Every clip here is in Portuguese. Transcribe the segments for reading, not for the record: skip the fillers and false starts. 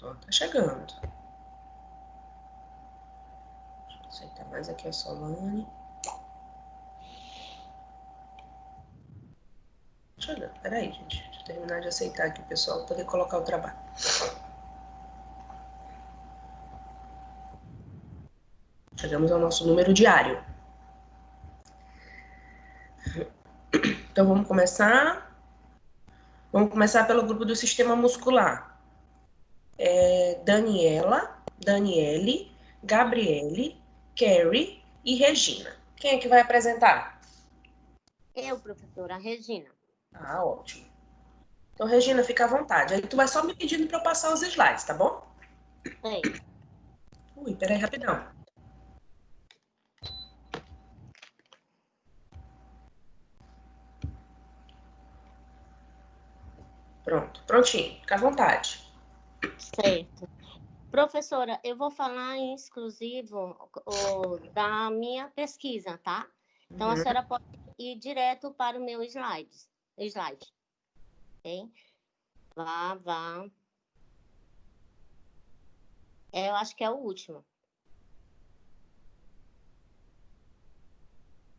Ó, tá chegando. Deixa eu aceitar mais aqui a Solane. Chegando. Peraí, gente. Deixa eu terminar de aceitar aqui o pessoal para poder colocar o trabalho. Chegamos ao nosso número diário. Então vamos começar. Vamos começar pelo grupo do sistema muscular. Daniela, Daniele, Gabriele, Carrie e Regina. Quem é que vai apresentar? Eu, professora Regina. Ah, ótimo. Então, Regina, fica à vontade. Aí tu vai só me pedindo para eu passar os slides, tá bom? Sei. Ui, peraí, rapidão. Pronto, prontinho. Fica à vontade. Certo. Professora, eu vou falar em exclusivo da minha pesquisa, tá? Então, a senhora pode ir direto para o meu slide. Ok? Vá. Eu acho que é o último.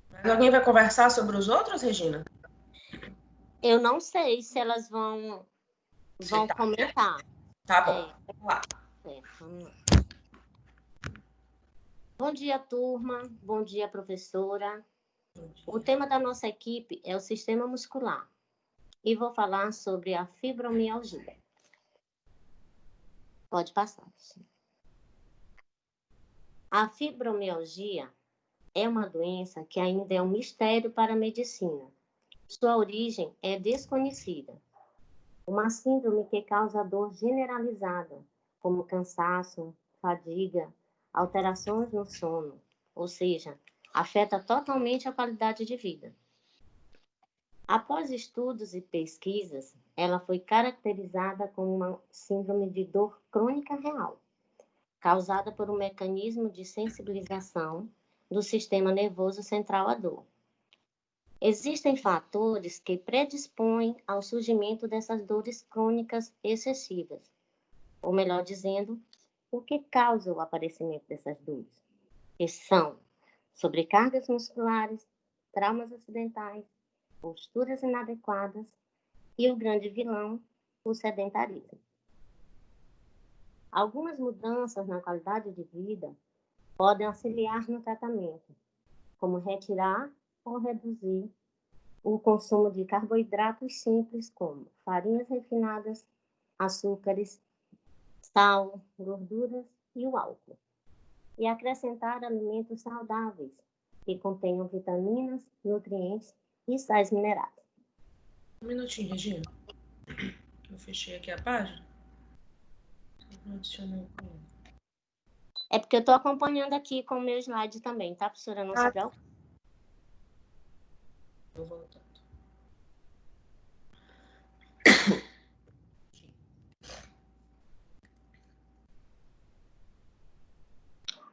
Mas alguém vai conversar sobre os outros, Regina? Eu não sei se elas vão comentar. Tá bom, vamos lá. Vamos lá. Bom dia, turma. Bom dia, professora. O tema da nossa equipe é o sistema muscular. E vou falar sobre a fibromialgia. Pode passar. A fibromialgia é uma doença que ainda é um mistério para a medicina. Sua origem é desconhecida. Uma síndrome que causa dor generalizada, como cansaço, fadiga, alterações no sono, ou seja, afeta totalmente a qualidade de vida. Após estudos e pesquisas, ela foi caracterizada como uma síndrome de dor crônica real, causada por um mecanismo de sensibilização do sistema nervoso central à dor. Existem fatores que predispõem ao surgimento dessas dores crônicas excessivas, ou melhor dizendo, o que causa o aparecimento dessas dores, que são sobrecargas musculares, traumas acidentais, posturas inadequadas e o grande vilão, o sedentarismo. Algumas mudanças na qualidade de vida podem auxiliar no tratamento, como retirar ou reduzir o consumo de carboidratos simples, como farinhas refinadas, açúcares, sal, gorduras e o álcool. E acrescentar alimentos saudáveis, que contenham vitaminas, nutrientes e sais minerais. Um minutinho, Regina. Eu fechei aqui a página. É porque eu estou acompanhando aqui com o meu slide também, tá, professora? Não se preocupe. Vou voltando.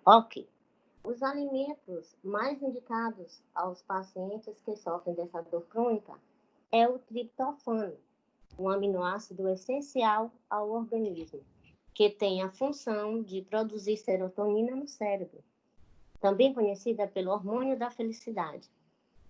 Ok. Os alimentos mais indicados aos pacientes que sofrem dessa dor crônica é o triptofano, um aminoácido essencial ao organismo, que tem a função de produzir serotonina no cérebro, também conhecida pelo hormônio da felicidade.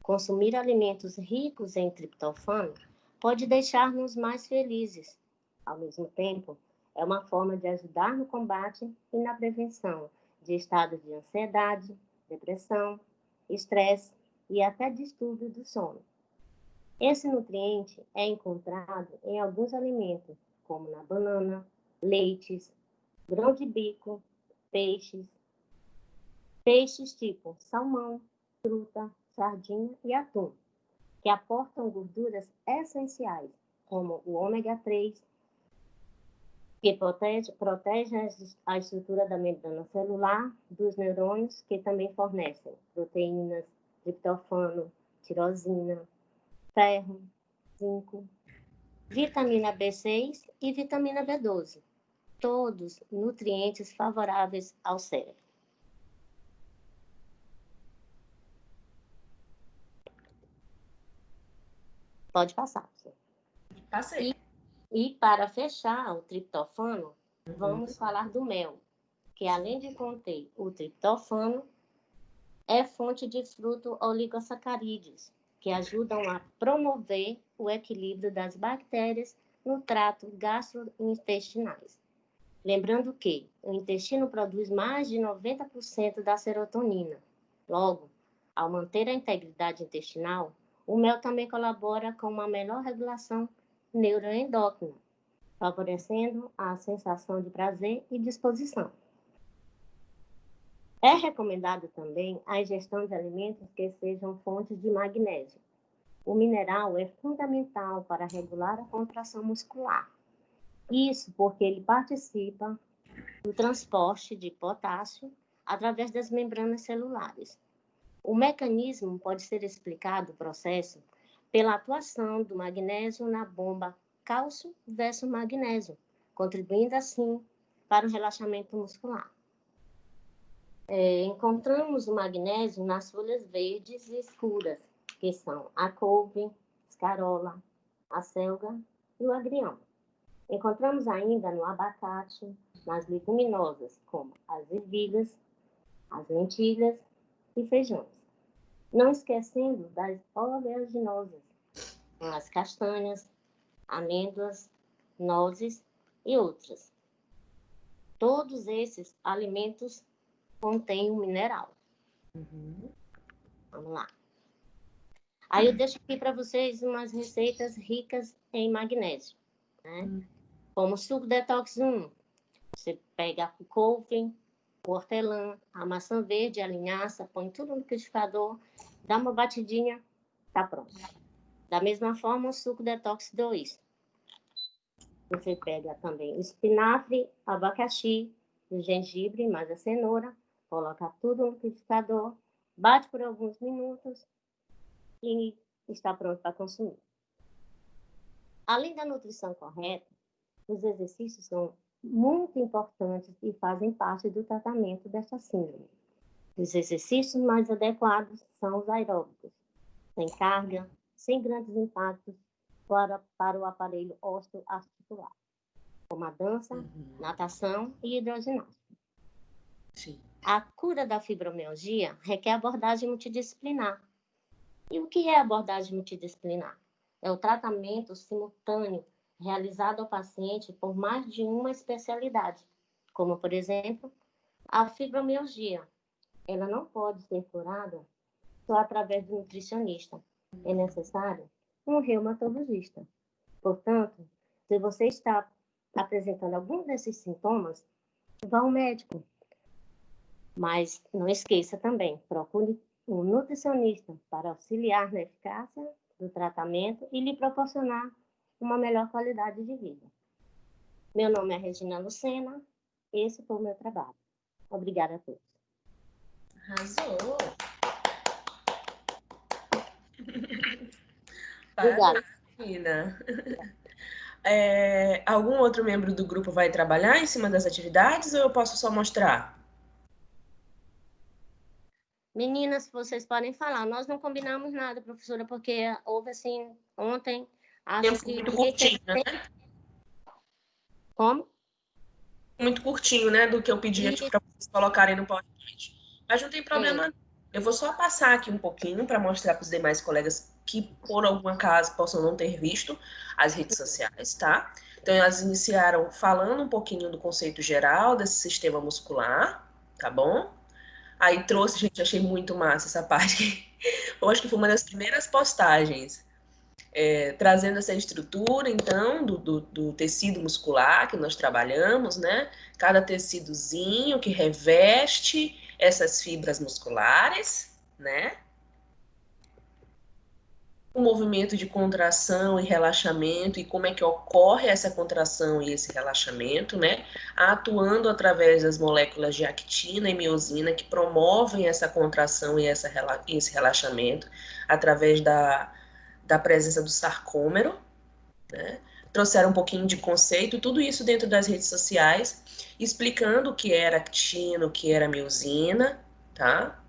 Consumir alimentos ricos em triptofano pode deixar-nos mais felizes. Ao mesmo tempo, é uma forma de ajudar no combate e na prevenção de estados de ansiedade, depressão, estresse e até distúrbio do sono. Esse nutriente é encontrado em alguns alimentos, como na banana, leites, grão de bico, peixes tipo salmão, truta, sardinha e atum, que aportam gorduras essenciais, como o ômega 3, que protege a estrutura da membrana celular dos neurônios, que também fornecem proteínas, triptofano, tirosina, ferro, zinco, vitamina B6 e vitamina B12, todos nutrientes favoráveis ao cérebro. Pode passar. Passei. E para fechar o triptofano, Vamos falar do mel, que além de conter o triptofano, é fonte de fruto oligosacarídeos, que ajudam a promover o equilíbrio das bactérias no trato gastrointestinais. Lembrando que o intestino produz mais de 90% da serotonina. Logo, ao manter a integridade intestinal, o mel também colabora com uma melhor regulação neuroendócrina, favorecendo a sensação de prazer e disposição. É recomendado também a ingestão de alimentos que sejam fontes de magnésio. O mineral é fundamental para regular a contração muscular. Isso porque ele participa do transporte de potássio através das membranas celulares. O mecanismo pode ser explicado, o processo, pela atuação do magnésio na bomba cálcio versus magnésio, contribuindo assim para o relaxamento muscular. Encontramos o magnésio nas folhas verdes e escuras, que são a couve, escarola, a selga e o agrião. Encontramos ainda no abacate, nas leguminosas, como as ervilhas, as lentilhas e feijões. Não esquecendo das oleaginosas, como as castanhas, amêndoas, nozes e outras. Todos esses alimentos contêm um mineral. Vamos lá. Aí eu deixo aqui para vocês umas receitas ricas em magnésio, né? Como suco detox 1. Você pega o couve, o hortelã, a maçã verde, a linhaça, põe tudo no liquidificador, dá uma batidinha, tá pronto. Da mesma forma, o suco detox 2. Você pega também o espinafre, abacaxi, o gengibre, mais a cenoura, coloca tudo no liquidificador, bate por alguns minutos e está pronto para consumir. Além da nutrição correta, os exercícios são muito importantes e fazem parte do tratamento desta síndrome. Os exercícios mais adequados são os aeróbicos, sem carga, sem grandes impactos para o aparelho osteoarticular, como a dança, natação e hidroginástica. Sim. A cura da fibromialgia requer abordagem multidisciplinar. E o que é abordagem multidisciplinar? É o tratamento simultâneo realizado ao paciente por mais de uma especialidade, como, por exemplo, a fibromialgia. Ela não pode ser curada só através do nutricionista. É necessário um reumatologista. Portanto, se você está apresentando algum desses sintomas, vá ao médico. Mas não esqueça também, procure um nutricionista para auxiliar na eficácia do tratamento e lhe proporcionar uma melhor qualidade de vida. Meu nome é Regina Lucena, esse foi o meu trabalho. Obrigada a todos. Arrasou! Obrigada. Parabéns, menina. Algum outro membro do grupo vai trabalhar em cima das atividades ou eu posso só mostrar? Meninas, vocês podem falar. Nós não combinamos nada, professora, porque houve assim, ontem, acho que... Muito curtinho, né? Como? Muito curtinho, né? Do que eu pedi para vocês colocarem no PowerPoint. Mas não tem problema. Eu vou só passar aqui um pouquinho para mostrar para os demais colegas que, por algum acaso, possam não ter visto as redes sociais, tá? Então, elas iniciaram falando um pouquinho do conceito geral desse sistema muscular, tá bom? Aí trouxe, gente, achei muito massa essa parte. Eu acho que foi uma das primeiras postagens. Trazendo essa estrutura, então, do tecido muscular que nós trabalhamos, né? Cada tecidozinho que reveste essas fibras musculares, né? O movimento de contração e relaxamento e como é que ocorre essa contração e esse relaxamento, né? Atuando através das moléculas de actina e miosina que promovem essa contração e esse relaxamento através da presença do sarcômero, né? Trouxeram um pouquinho de conceito, tudo isso dentro das redes sociais, explicando o que era actina, o que era miosina, tá?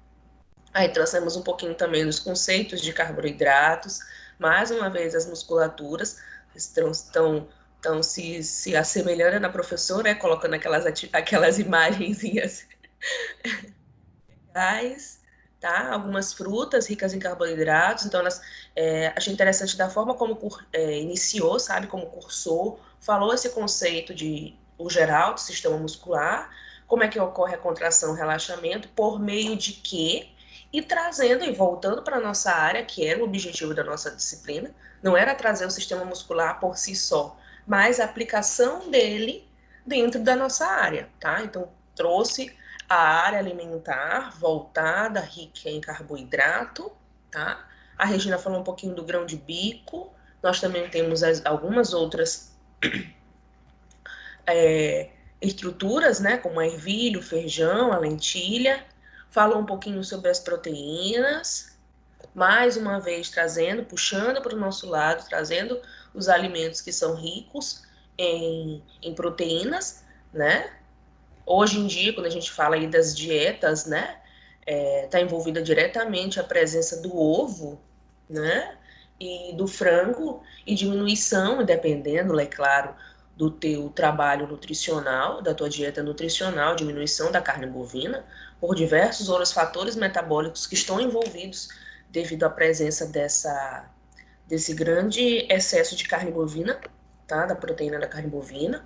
Aí trouxemos um pouquinho também dos conceitos de carboidratos, mais uma vez as musculaturas estão Então, se assemelhando na professora, colocando aquelas imagenzinhas legais, tá? Algumas frutas ricas em carboidratos. Então, achei interessante da forma como iniciou, sabe? Como cursou, falou esse conceito o geral do sistema muscular, como é que ocorre a contração, o relaxamento, por meio de quê? E trazendo e voltando para a nossa área, que era o objetivo da nossa disciplina, não era trazer o sistema muscular por si só, mas a aplicação dele dentro da nossa área, tá? Então, trouxe a área alimentar voltada, rica em carboidrato, tá? A Regina falou um pouquinho do grão de bico, nós também temos algumas outras estruturas, né, como a ervilha, o feijão, a lentilha, falou um pouquinho sobre as proteínas, mais uma vez puxando para o nosso lado, trazendo os alimentos que são ricos em proteínas, né? Hoje em dia, quando a gente fala aí das dietas, né, tá envolvida diretamente a presença do ovo, né, e do frango, e diminuição, dependendo, é claro, do teu trabalho nutricional, da tua dieta nutricional, diminuição da carne bovina, por diversos outros fatores metabólicos que estão envolvidos devido à presença desse grande excesso de carne bovina, tá, da proteína da carne bovina.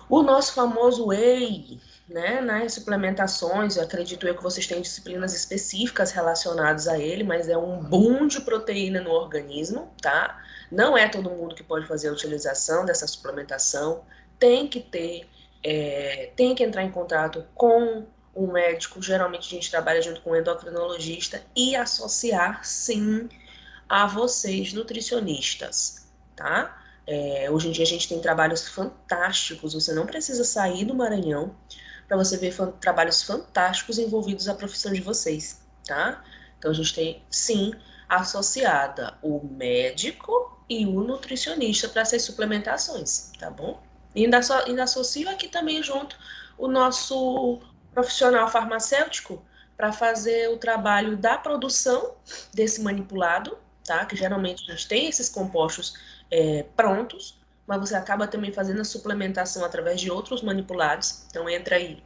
O nosso famoso whey, né, nas suplementações, eu acredito eu que vocês têm disciplinas específicas relacionadas a ele, mas é um boom de proteína no organismo, tá? Não é todo mundo que pode fazer a utilização dessa suplementação, tem que tem que entrar em contato com um médico, geralmente a gente trabalha junto com um endocrinologista e associar, sim, a vocês, nutricionistas, tá? Hoje em dia a gente tem trabalhos fantásticos, você não precisa sair do Maranhão para você ver trabalhos fantásticos envolvidos à profissão de vocês, tá? Então a gente tem, sim, associada o médico e o nutricionista para essas suplementações, tá bom? E ainda associo aqui também junto o nosso profissional farmacêutico para fazer o trabalho da produção desse manipulado, tá? Que geralmente a gente tem esses compostos prontos, mas você acaba também fazendo a suplementação através de outros manipulados. Então entra aí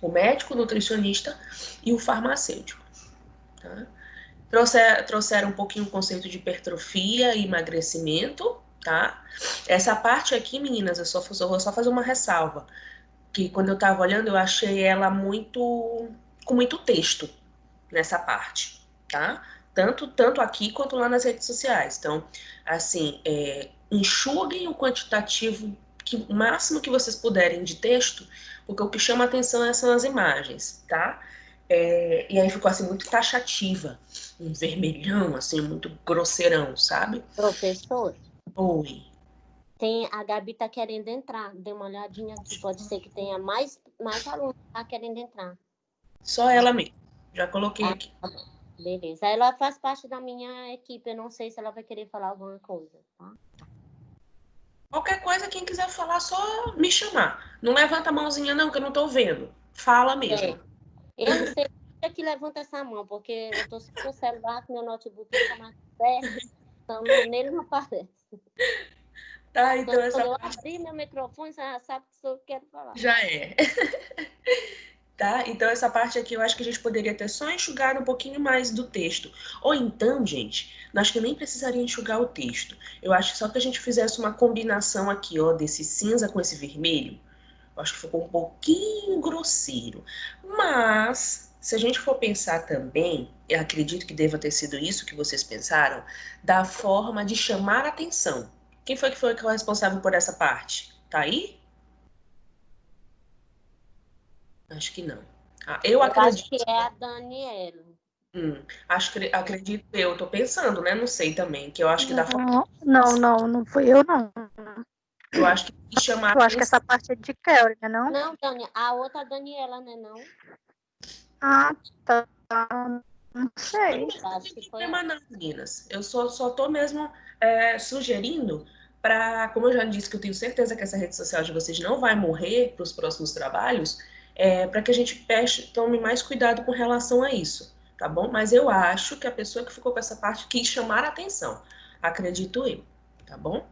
o médico, o nutricionista e o farmacêutico. Tá? Trouxeram um pouquinho o conceito de hipertrofia e emagrecimento, tá? Essa parte aqui, meninas, eu vou só fazer uma ressalva, que quando eu estava olhando, eu achei ela com muito texto nessa parte, tá? Tanto aqui quanto lá nas redes sociais. Então, assim, enxuguem o quantitativo, o máximo que vocês puderem de texto, porque o que chama atenção são as imagens, tá? E aí ficou assim muito taxativa, um vermelhão, assim, muito grosseirão, sabe? Professor, Oi. a Gabi tá querendo entrar. Dê uma olhadinha aqui. Pode ser que tenha mais alunos que tá querendo entrar. Só ela mesmo. Já coloquei aqui. Tá bom. Beleza. Ela faz parte da minha equipe. Eu não sei se ela vai querer falar alguma coisa, tá? Qualquer coisa, quem quiser falar, só me chamar. Não levanta a mãozinha, não, que eu não tô vendo. Fala mesmo. Eu não sei quem é que levanta essa mão, porque eu tô sem o celular, que meu notebook não tá mais perto, então nele não aparece. Tá, então Então, essa quando eu parte abrir meu microfone, você já sabe que sou eu que quero falar. já é. Tá? Então essa parte aqui eu acho que a gente poderia ter só enxugado um pouquinho mais do texto. Ou então, gente, nós que nem precisaria enxugar o texto. Eu acho que só que a gente fizesse uma combinação aqui, ó, desse cinza com esse vermelho. Eu acho que ficou um pouquinho grosseiro. Mas, se a gente for pensar também, eu acredito que deva ter sido isso que vocês pensaram, da forma de chamar a atenção. Quem foi que foi o responsável por essa parte? Tá aí? Acho que não. Eu Eu acho que acredito. é a Daniela. Acredito eu, tô pensando, né? Não sei também, que eu acho que da forma. Não fui eu, não. Eu acho que se chamar Eu acho que atenção. essa parte é de Kelly, né, não? Não, Dani, a outra Daniela, né, não? Ah, tá. Não sei. Acho que foi Problema ela. não, meninas. Eu só tô mesmo sugerindo para, como eu já disse que eu tenho certeza que essa rede social de vocês não vai morrer para os próximos trabalhos, para que a gente tome mais cuidado com relação a isso, tá bom? Mas eu acho que a pessoa que ficou com essa parte quis chamar a atenção. Acredito eu, tá bom?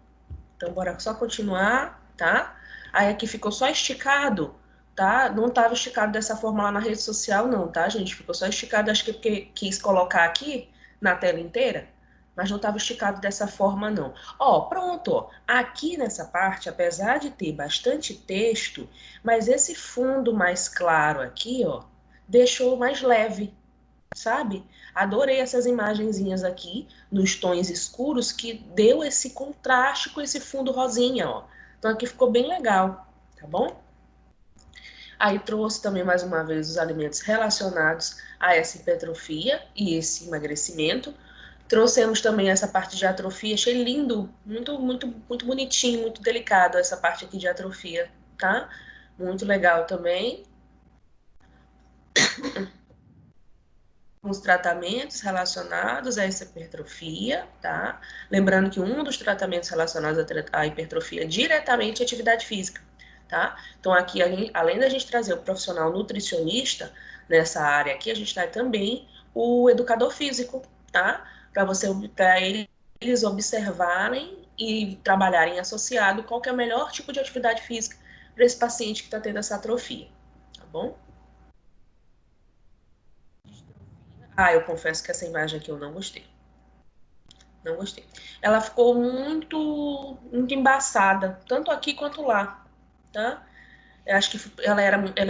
Então, bora só continuar, tá? Aí aqui ficou só esticado, tá? Não estava esticado dessa forma lá na rede social, não, tá, gente? Ficou só esticado, acho que porque quis colocar aqui na tela inteira, mas não estava esticado dessa forma, não. Ó, pronto, ó. Aqui nessa parte, apesar de ter bastante texto, mas esse fundo mais claro aqui, ó, deixou mais leve, sabe? Adorei essas imagenzinhas aqui, nos tons escuros, que deu esse contraste com esse fundo rosinha, ó. Então aqui ficou bem legal, tá bom? Aí trouxe também mais uma vez os alimentos relacionados a essa hipertrofia e esse emagrecimento. Trouxemos também essa parte de atrofia, achei lindo, muito, muito, muito bonitinho, muito delicado essa parte aqui de atrofia, tá? Muito legal também. Os tratamentos relacionados a essa hipertrofia, tá? Lembrando que um dos tratamentos relacionados à hipertrofia é diretamente a atividade física, tá? Então, aqui, além da gente trazer o profissional nutricionista nessa área aqui, a gente traz também o educador físico, tá? Para eles observarem e trabalharem associado qual que é o melhor tipo de atividade física para esse paciente que está tendo essa atrofia, tá bom? Ah, eu confesso que essa imagem aqui eu não gostei. Não gostei. Ela ficou muito, muito embaçada, tanto aqui quanto lá, tá? Eu acho que ela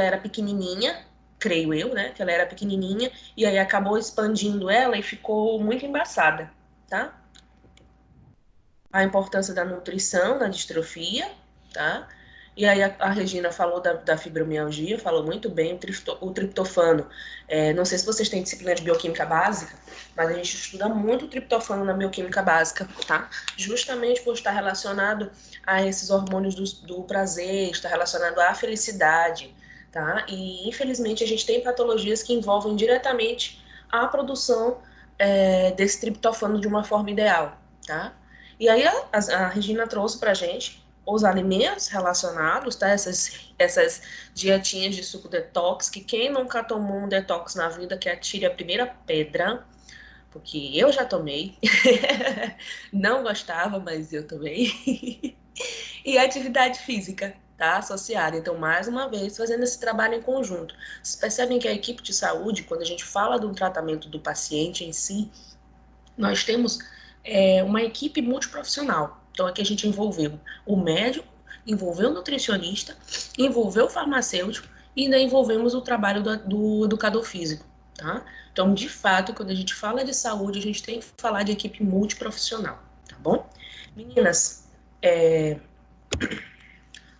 era pequenininha, creio eu, né? Que ela era pequenininha, e aí acabou expandindo ela e ficou muito embaçada, tá? A importância da nutrição na distrofia, tá? E aí a Regina falou da fibromialgia, falou muito bem, o triptofano. Não sei se vocês têm disciplina de bioquímica básica, mas a gente estuda muito o triptofano na bioquímica básica, tá? Justamente por estar relacionado a esses hormônios do prazer, está relacionado à felicidade, tá? E infelizmente a gente tem patologias que envolvem diretamente a produção desse triptofano de uma forma ideal, tá? E aí a Regina trouxe pra gente os alimentos relacionados, tá? Essas dietinhas de suco detox, que quem nunca tomou um detox na vida, que atire a primeira pedra, porque eu já tomei. Não gostava, mas eu tomei. E atividade física, tá? Associada. Então, mais uma vez, fazendo esse trabalho em conjunto. Vocês percebem que a equipe de saúde, quando a gente fala do tratamento do paciente em si, nós temos uma equipe multiprofissional. Então, aqui a gente envolveu o médico, envolveu o nutricionista, envolveu o farmacêutico e ainda envolvemos o trabalho do educador físico, tá? Então, de fato, quando a gente fala de saúde, a gente tem que falar de equipe multiprofissional, tá bom? Meninas,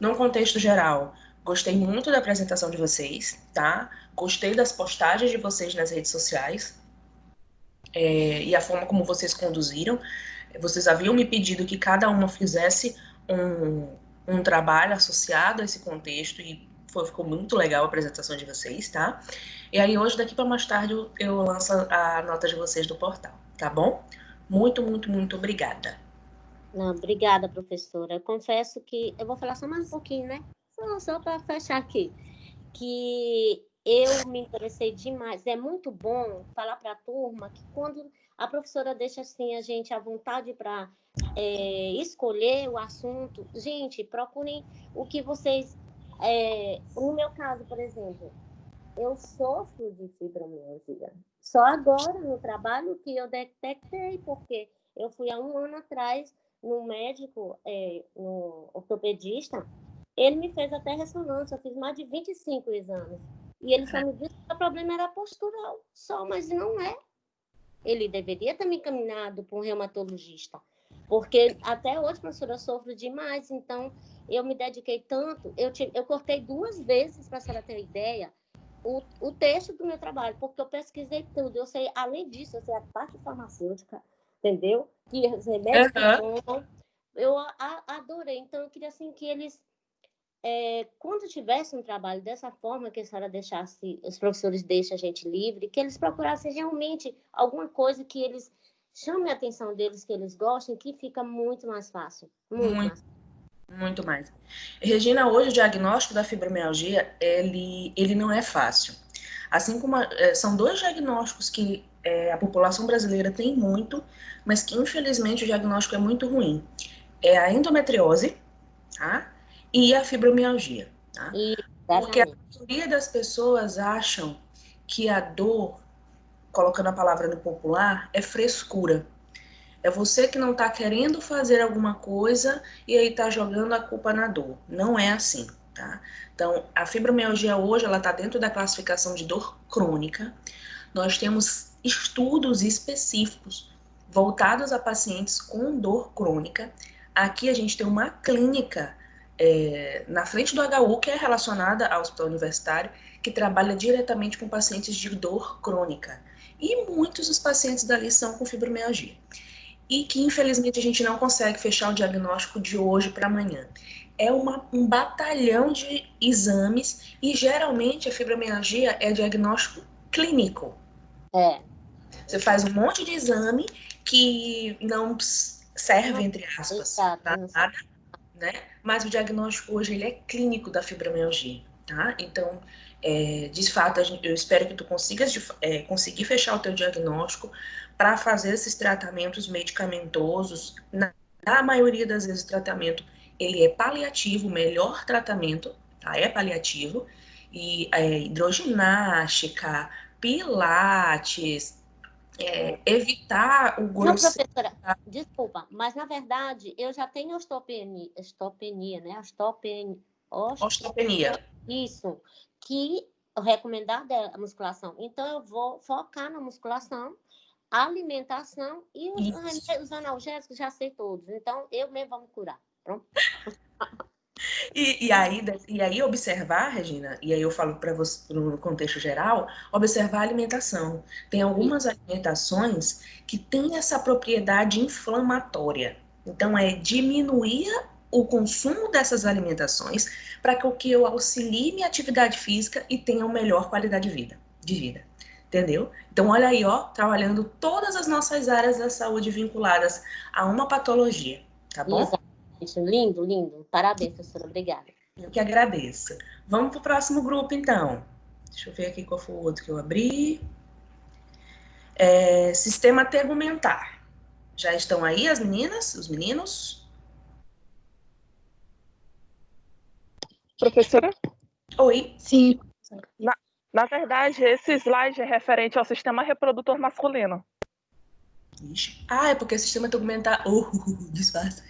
num contexto geral, gostei muito da apresentação de vocês, tá? Gostei das postagens de vocês nas redes sociais, e a forma como vocês conduziram. Vocês haviam me pedido que cada uma fizesse um trabalho associado a esse contexto e ficou muito legal a apresentação de vocês, tá? E aí hoje, daqui para mais tarde, eu lanço a nota de vocês do portal, tá bom? Muito, muito, muito obrigada. Não, obrigada, professora. Eu confesso que eu vou falar só mais um pouquinho, né? Só para fechar aqui. Que eu me interessei demais. É muito bom falar para a turma que quando a professora deixa assim a gente à vontade para escolher o assunto, gente, procurem o que vocês. No meu caso, por exemplo, eu sofro de fibromialgia. Só agora no trabalho que eu detectei, porque eu fui há um ano atrás no médico, no ortopedista, ele me fez até ressonância, eu fiz mais de 25 exames. E ele só me disse que o problema era postural, só, mas não é. Ele deveria ter me encaminhado para um reumatologista, porque até hoje, professora, eu sofro demais, então eu me dediquei tanto, eu cortei 2 vezes, para a senhora ter uma ideia, o texto do meu trabalho, porque eu pesquisei tudo, eu sei, além disso, eu sei a parte farmacêutica, entendeu? Que os remédios que tomam, eu adorei, então eu queria assim que eles quando tivesse um trabalho dessa forma, que a senhora deixasse, os professores deixam a gente livre, que eles procurassem realmente alguma coisa que eles chamem a atenção deles, que eles gostem, que fica muito mais fácil. Muito mais. Regina, hoje o diagnóstico da fibromialgia, ele não é fácil. Assim como são 2 diagnósticos que a população brasileira tem muito, mas que infelizmente o diagnóstico é muito ruim. é a endometriose, tá? E a fibromialgia, tá? Porque a maioria das pessoas acham que a dor, colocando a palavra no popular, é frescura. É você que não está querendo fazer alguma coisa e aí está jogando a culpa na dor. Não é assim, tá? Então, a fibromialgia hoje, ela está dentro da classificação de dor crônica. Nós temos estudos específicos voltados a pacientes com dor crônica. Aqui a gente tem uma clínica na frente do HU, que é relacionada ao hospital universitário, que trabalha diretamente com pacientes de dor crônica. E muitos dos pacientes dali são com fibromialgia. E que, infelizmente, a gente não consegue fechar o diagnóstico de hoje para amanhã. É um batalhão de exames e, geralmente, a fibromialgia é diagnóstico clínico. Você faz um monte de exame que não serve, entre aspas, para nada, né? Mas o diagnóstico hoje ele é clínico da fibromialgia, tá? Então, de fato, eu espero que tu consigas conseguir fechar o teu diagnóstico para fazer esses tratamentos medicamentosos. Na maioria das vezes, o tratamento ele é paliativo, o melhor tratamento, tá? É paliativo. E hidroginástica, pilates, evitar o grosso. Não, professora, desculpa, mas na verdade eu já tenho osteopenia, né? Osteopenia. Isso, que o recomendado é a musculação. Então eu vou focar na musculação, alimentação e os analgésicos já sei todos. Então eu mesmo vou me curar. Pronto. E aí observar, Regina, e aí eu falo para você no contexto geral, observar a alimentação. Tem algumas alimentações que têm essa propriedade inflamatória. Então, diminuir o consumo dessas alimentações para que eu auxilie minha atividade física e tenha uma melhor qualidade de vida. Entendeu? Então, olha aí, ó, trabalhando todas as nossas áreas da saúde vinculadas a uma patologia, tá bom? Exatamente. Lindo, lindo. Parabéns, professora. Obrigada. Eu que agradeço. Vamos para o próximo grupo, então. Deixa eu ver aqui qual foi o outro que eu abri. Sistema tegumentar. Já estão aí as meninas, os meninos? Professora? Oi. Sim. Na verdade, esse slide é referente ao sistema reprodutor masculino. Ixi. É porque o sistema tegumentar... disfarça.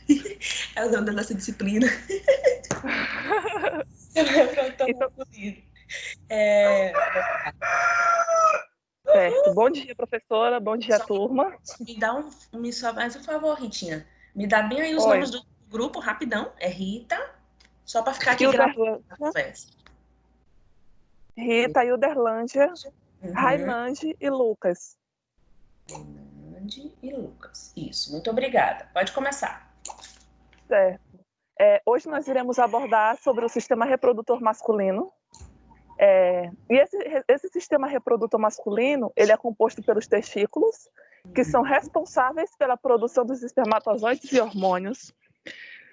É o nome da nossa disciplina. Então, certo. Bom dia, professora. Bom dia, turma. Só mais um favor, Ritinha. Me dá bem aí os nomes do grupo, rapidão. É Rita, só para ficar aqui gravando a conversa. Rita, Hilderlândia, Railande e Lucas. Railande e Lucas. Isso, muito obrigada. Pode começar. Certo. Hoje nós iremos abordar sobre o sistema reprodutor masculino. E esse sistema reprodutor masculino, ele é composto pelos testículos, que são responsáveis pela produção dos espermatozoides e hormônios,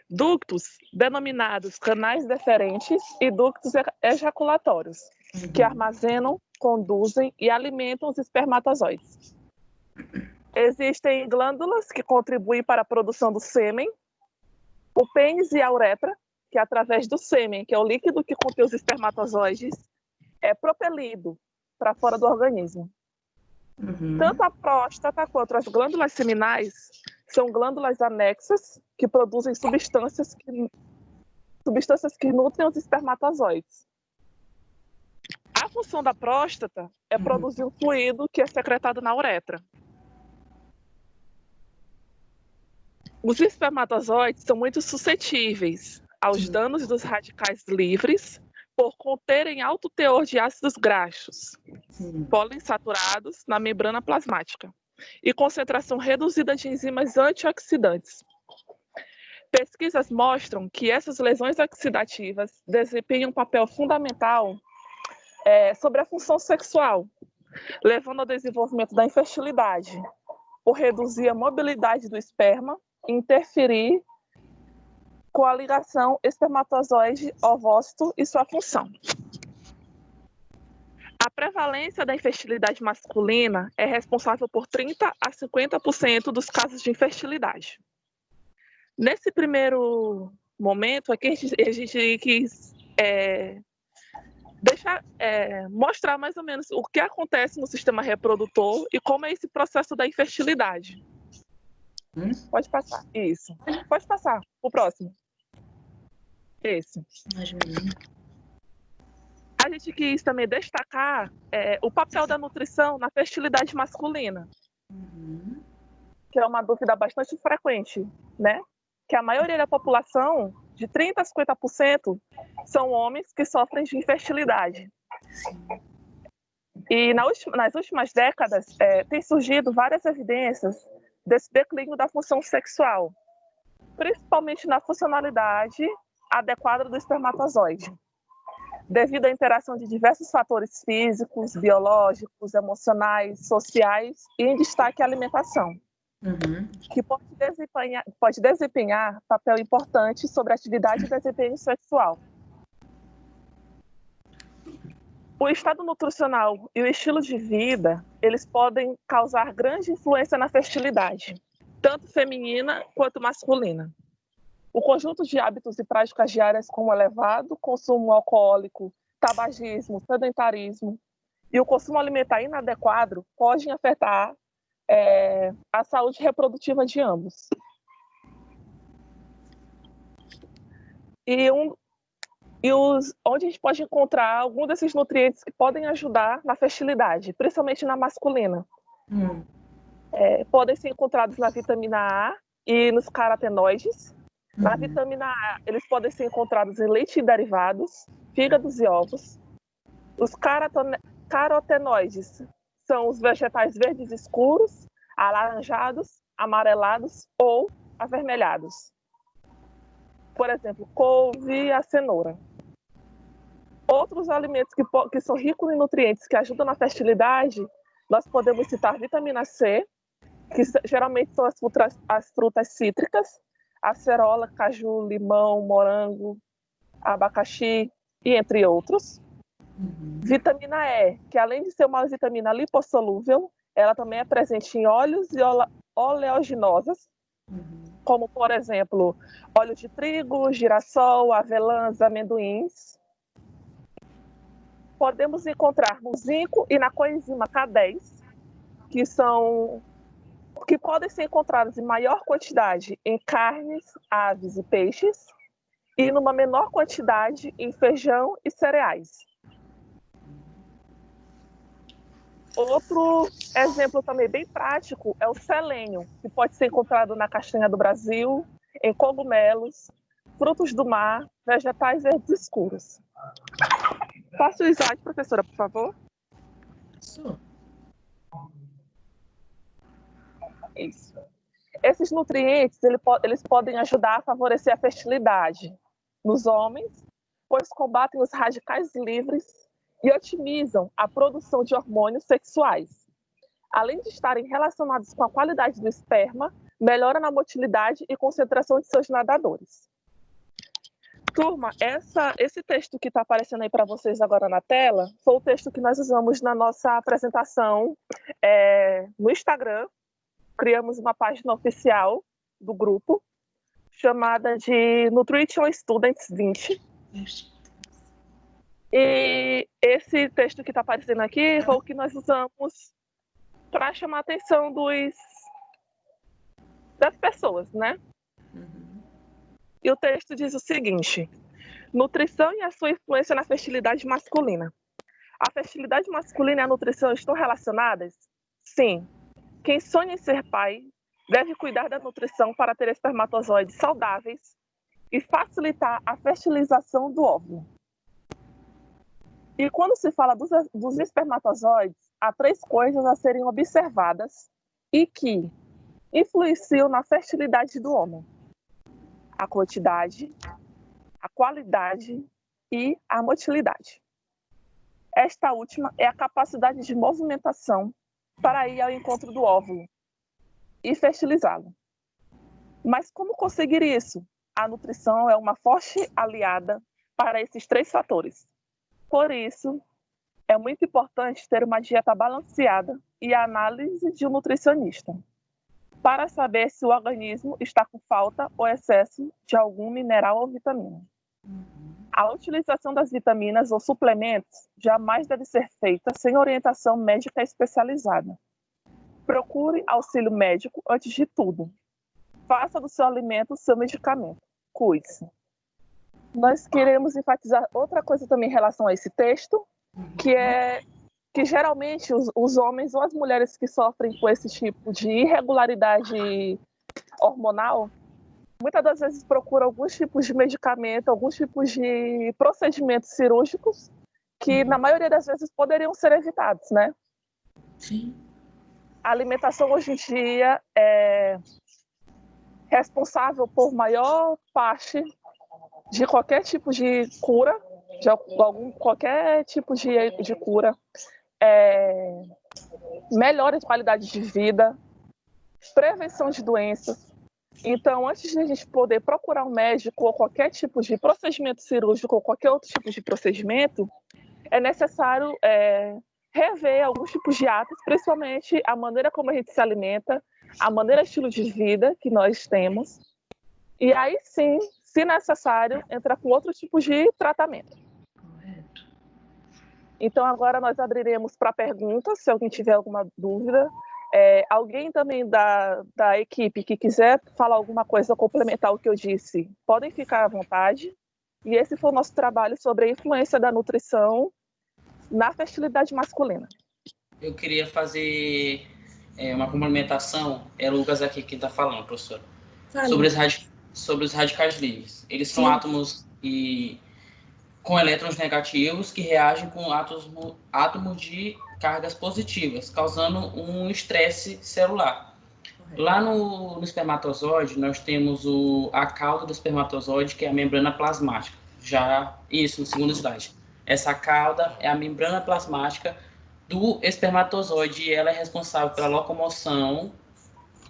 ductos, denominados canais deferentes, e ductos ejaculatórios, que armazenam, conduzem e alimentam os espermatozoides. Existem glândulas que contribuem para a produção do sêmen, o pênis e a uretra, que através do sêmen, que é o líquido que contém os espermatozoides, é propelido para fora do organismo. Tanto a próstata quanto as glândulas seminais são glândulas anexas que produzem substâncias que nutrem os espermatozoides. A função da próstata é produzir um fluido que é secretado na uretra. Os espermatozoides são muito suscetíveis aos danos dos radicais livres por conterem alto teor de ácidos graxos, poliinsaturados na membrana plasmática e concentração reduzida de enzimas antioxidantes. Pesquisas mostram que essas lesões oxidativas desempenham um papel fundamental sobre a função sexual, levando ao desenvolvimento da infertilidade, por reduzir a mobilidade do esperma e interferir com a ligação espermatozoide-ovócito e sua função. A prevalência da infertilidade masculina é responsável por 30% a 50% dos casos de infertilidade. Nesse primeiro momento, aqui a gente quis mostrar mais ou menos o que acontece no sistema reprodutor e como é esse processo da infertilidade. Pode passar. Isso. Pode passar. O próximo. Esse. A gente quis também destacar o papel da nutrição na fertilidade masculina, que é uma dúvida bastante frequente, né? Que a maioria da população, de 30% a 50%, são homens que sofrem de infertilidade. E nas últimas décadas, tem surgido várias evidências desse declínio da função sexual, principalmente na funcionalidade adequada do espermatozoide, devido à interação de diversos fatores físicos, biológicos, emocionais, sociais e, em destaque, a alimentação, que pode desempenhar papel importante sobre a atividade e desempenho sexual. O estado nutricional e o estilo de vida, eles podem causar grande influência na fertilidade, tanto feminina quanto masculina. O conjunto de hábitos e práticas diárias como elevado consumo alcoólico, tabagismo, sedentarismo e o consumo alimentar inadequado podem afetar a saúde reprodutiva de ambos. Onde a gente pode encontrar algum desses nutrientes que podem ajudar na fertilidade, principalmente na masculina. Podem ser encontrados na vitamina A e nos carotenoides. Na vitamina A, eles podem ser encontrados em leite e derivados, fígados e ovos. Os carotenoides são os vegetais verdes escuros, alaranjados, amarelados ou avermelhados. Por exemplo, couve e a cenoura. Outros alimentos que são ricos em nutrientes que ajudam na fertilidade, nós podemos citar vitamina C, que geralmente são as frutas cítricas, acerola, caju, limão, morango, abacaxi e entre outros. Vitamina E, que além de ser uma vitamina lipossolúvel, ela também é presente em óleos e oleaginosas, como, por exemplo, óleo de trigo, girassol, avelãs, amendoins. Podemos encontrar no zinco e na coenzima K10, que podem ser encontrados em maior quantidade em carnes, aves e peixes, e numa menor quantidade em feijão e cereais. Outro exemplo também bem prático é o selênio, que pode ser encontrado na castanha do Brasil, em cogumelos, frutos do mar, vegetais verdes escuros. Passa o slide, professora, por favor. Isso. Esses nutrientes, eles podem ajudar a favorecer a fertilidade nos homens, pois combatem os radicais livres e otimizam a produção de hormônios sexuais. Além de estarem relacionados com a qualidade do esperma, melhora na motilidade e concentração de seus nadadores. Turma, esse texto que está aparecendo aí para vocês agora na tela foi o texto que nós usamos na nossa apresentação no Instagram. Criamos uma página oficial do grupo chamada de Nutrition Students 20. E esse texto que está aparecendo aqui foi o que nós usamos para chamar a atenção das pessoas, né? E o texto diz o seguinte: nutrição e a sua influência na fertilidade masculina. A fertilidade masculina e a nutrição estão relacionadas? Sim. Quem sonha em ser pai deve cuidar da nutrição para ter espermatozoides saudáveis e facilitar a fertilização do óvulo. E quando se fala dos espermatozoides, há 3 coisas a serem observadas e que influenciam na fertilidade do homem: a quantidade, a qualidade e a motilidade. Esta última é a capacidade de movimentação para ir ao encontro do óvulo e fertilizá-lo. Mas como conseguir isso? A nutrição é uma forte aliada para esses 3 fatores. Por isso, é muito importante ter uma dieta balanceada e a análise de um nutricionista. para saber se o organismo está com falta ou excesso de algum mineral ou vitamina. A utilização das vitaminas ou suplementos jamais deve ser feita sem orientação médica especializada. Procure auxílio médico antes de tudo. Faça do seu alimento o seu medicamento. Cuide-se. Nós queremos enfatizar outra coisa também em relação a esse texto, que é que geralmente os homens ou as mulheres que sofrem com esse tipo de irregularidade hormonal, muitas das vezes procuram alguns tipos de medicamento, alguns tipos de procedimentos cirúrgicos que, na maioria das vezes, poderiam ser evitados, né? Sim. A alimentação hoje em dia é responsável por maior parte de qualquer tipo de cura, qualquer tipo de cura, melhora de qualidade de vida, prevenção de doenças. Então, antes de a gente poder procurar um médico ou qualquer tipo de procedimento cirúrgico ou qualquer outro tipo de procedimento, é necessário rever alguns tipos de hábitos, principalmente a maneira como a gente se alimenta, a maneira estilo de vida que nós temos. E aí sim, se necessário, entrar com outros tipos de tratamento. Correto. Então, agora nós abriremos para perguntas, se alguém tiver alguma dúvida. Alguém também da equipe que quiser falar alguma coisa ou complementar o que eu disse, podem ficar à vontade. E esse foi o nosso trabalho sobre a influência da nutrição na fertilidade masculina. Eu queria fazer uma complementação. É o Lucas aqui que está falando, professor. Sobre os radicais livres. Eles são átomos com elétrons negativos que reagem com átomos de cargas positivas, causando um estresse celular. Correto. Lá no espermatozoide, nós temos a cauda do espermatozoide, que é a membrana plasmática. Já isso, no segundo slide. Essa cauda é a membrana plasmática do espermatozoide e ela é responsável pela locomoção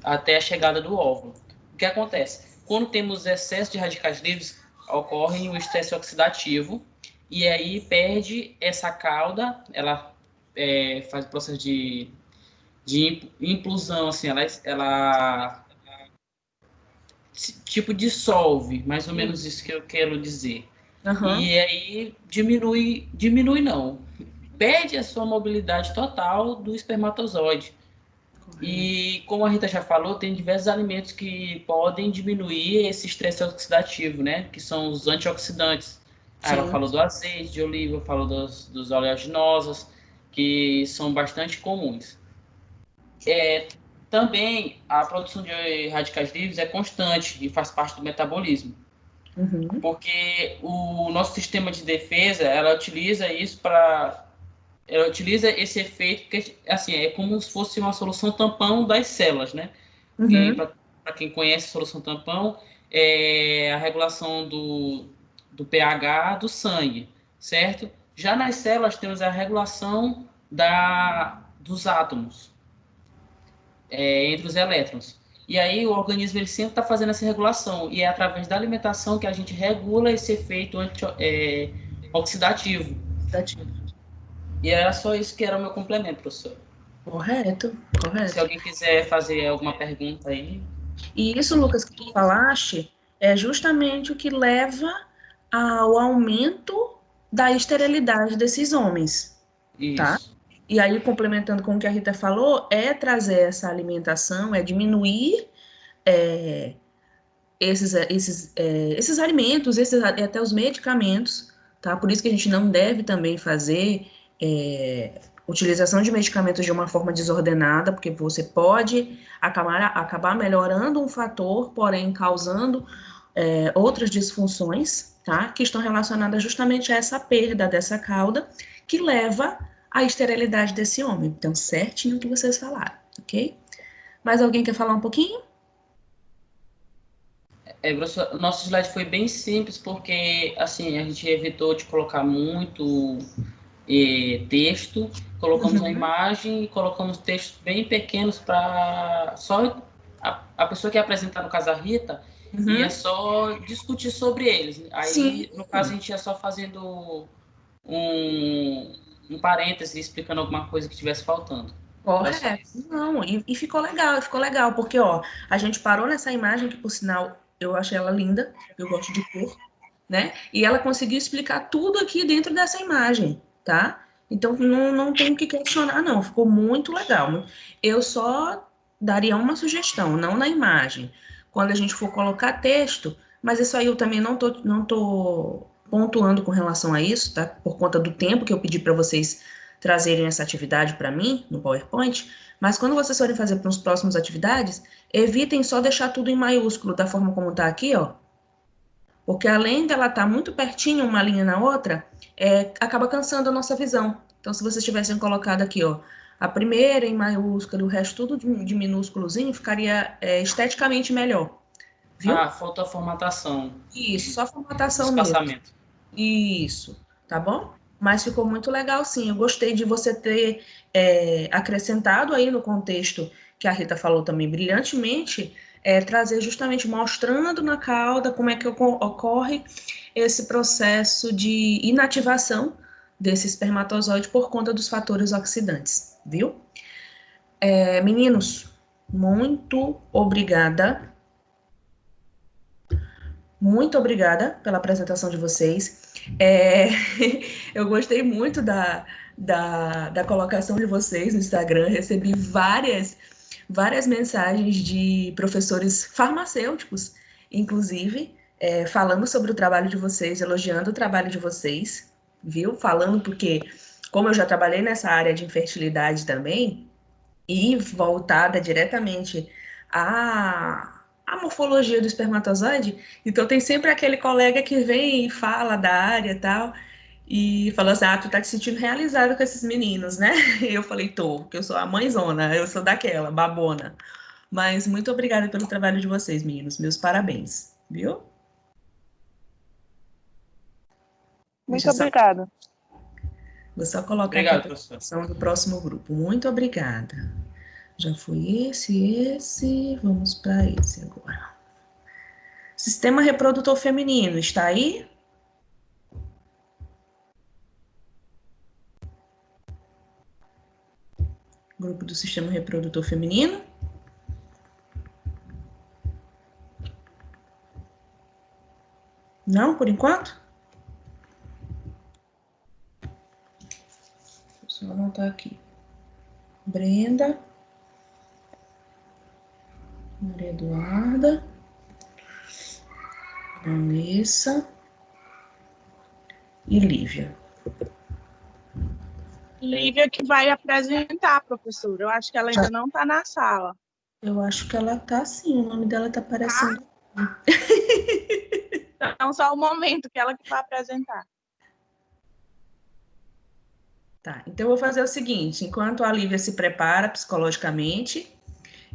até a chegada do óvulo. O que acontece? Quando temos excesso de radicais livres, ocorre o estresse oxidativo e aí perde essa cauda, ela faz o processo de implosão, assim, ela tipo dissolve, mais ou menos isso que eu quero dizer. Uhum. E aí diminui não, perde a sua mobilidade total do espermatozoide. Uhum. E como a Rita já falou, tem diversos alimentos que podem diminuir esse estresse oxidativo, né? Que são os antioxidantes. Ela falou do azeite de oliva, falou dos oleaginosos, que são bastante comuns. Também a produção de radicais livres é constante e faz parte do metabolismo. Uhum. Porque o nosso sistema de defesa, ela utiliza esse efeito, porque assim, é como se fosse uma solução tampão das células, né? Uhum. Para quem conhece a solução tampão, é a regulação do pH do sangue, certo? Já nas células temos a regulação dos átomos entre os elétrons. E aí o organismo ele sempre está fazendo essa regulação, e é através da alimentação que a gente regula esse efeito oxidativo. E era só isso que era o meu complemento, professor. Correto. Se alguém quiser fazer alguma pergunta aí. E isso, Lucas, que tu falaste, é justamente o que leva ao aumento da esterilidade desses homens. Isso. Tá? E aí, complementando com o que a Rita falou, é trazer essa alimentação, é diminuir esses alimentos, até os medicamentos, tá? Por isso que a gente não deve também fazer utilização de medicamentos de uma forma desordenada, porque você pode acabar melhorando um fator, porém causando outras disfunções, tá? Que estão relacionadas justamente a essa perda dessa cauda, que leva à esterilidade desse homem. Então, certinho o que vocês falaram, ok? Mais alguém quer falar um pouquinho? Professor, nosso slide foi bem simples, porque assim, a gente evitou de colocar muito texto, colocamos a imagem e colocamos textos bem pequenos para só a pessoa que ia apresentar, no caso a Rita, ia só discutir sobre eles. Aí, no caso, a gente ia só fazendo um parêntese explicando alguma coisa que estivesse faltando. Correto. Não, e ficou legal, porque, ó, a gente parou nessa imagem que, por sinal, eu achei ela linda, eu gosto de cor, né? E ela conseguiu explicar tudo aqui dentro dessa imagem, tá? Então, não tem o que questionar, não. Ficou muito legal. Eu só daria uma sugestão, não na imagem. Quando a gente for colocar texto, mas isso aí eu também não tô pontuando com relação a isso, tá? Por conta do tempo que eu pedi para vocês trazerem essa atividade para mim no PowerPoint, mas quando vocês forem fazer para os próximos atividades, evitem só deixar tudo em maiúsculo da forma como está aqui, ó, porque além dela estar muito pertinho uma linha na outra, acaba cansando a nossa visão. Então, se vocês tivessem colocado aqui, ó, a primeira em maiúsculo e o resto tudo de minúsculozinho, ficaria esteticamente melhor, viu? Ah, falta a formatação. Isso, só formatação mesmo. Espaçamento. Isso, tá bom? Mas ficou muito legal, sim. Eu gostei de você ter acrescentado aí no contexto que a Rita falou também brilhantemente, trazer justamente mostrando na cauda como é que ocorre esse processo de inativação desse espermatozoide por conta dos fatores oxidantes, viu? Meninos, muito obrigada. Muito obrigada pela apresentação de vocês. Eu gostei muito da colocação de vocês no Instagram. Recebi várias mensagens de professores farmacêuticos, inclusive, falando sobre o trabalho de vocês, elogiando o trabalho de vocês, viu? Falando porque, como eu já trabalhei nessa área de infertilidade também, e voltada diretamente à morfologia do espermatozoide, então tem sempre aquele colega que vem e fala da área e tal, e fala assim, tu tá te sentindo realizado com esses meninos, né? E eu falei, porque eu sou a mãezona, eu sou daquela, babona. Mas muito obrigada pelo trabalho de vocês, meninos, meus parabéns, viu? Muito obrigada. Vou só colocar Obrigado, aqui a professor. apresentação do próximo grupo. Muito obrigada. Já foi esse. Vamos para esse agora. Sistema reprodutor feminino, está aí? Grupo do sistema reprodutor feminino. Não, por enquanto? Deixa eu anotar aqui. Brenda. Maria Eduarda. Vanessa. E Lívia. Lívia que vai apresentar, professora. Eu acho que ela ainda não está na sala. Eu acho que ela tá sim, o nome dela tá aparecendo. Então, só o momento que ela que vai apresentar. Tá, então eu vou fazer o seguinte, enquanto a Lívia se prepara psicologicamente,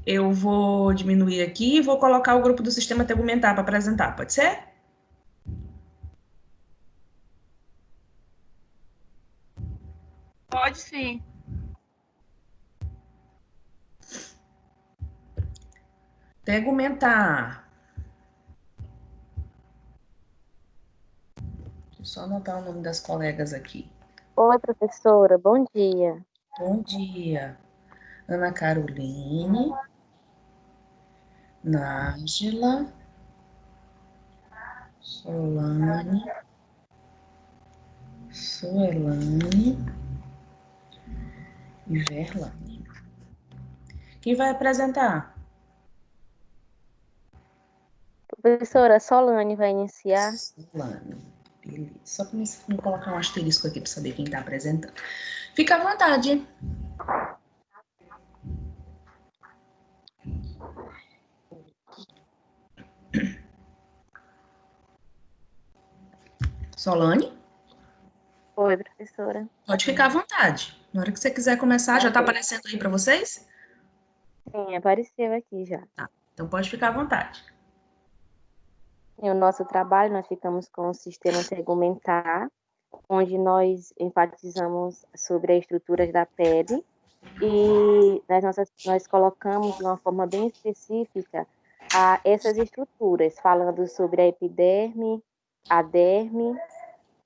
eu vou diminuir aqui e vou colocar o grupo do sistema tegumentar para apresentar, pode ser? Pode sim. Tegumentar. Deixa eu só anotar o nome das colegas aqui. Oi, professora, bom dia. Bom dia. Ana Caroline, Nájila, Solane, Suelane e Verlane. Quem vai apresentar? Professora, Solane vai iniciar. Solane. Beleza. Só para me colocar um asterisco aqui para saber quem está apresentando. Fica à vontade. Solane? Oi, professora. Pode ficar à vontade. Na hora que você quiser começar, já está aparecendo aí para vocês? Sim, apareceu aqui já. Tá. Então pode ficar à vontade. No nosso trabalho, nós ficamos com o sistema tegumentar, onde nós enfatizamos sobre as estruturas da pele e nós colocamos de uma forma bem específica essas estruturas, falando sobre a epiderme, a derme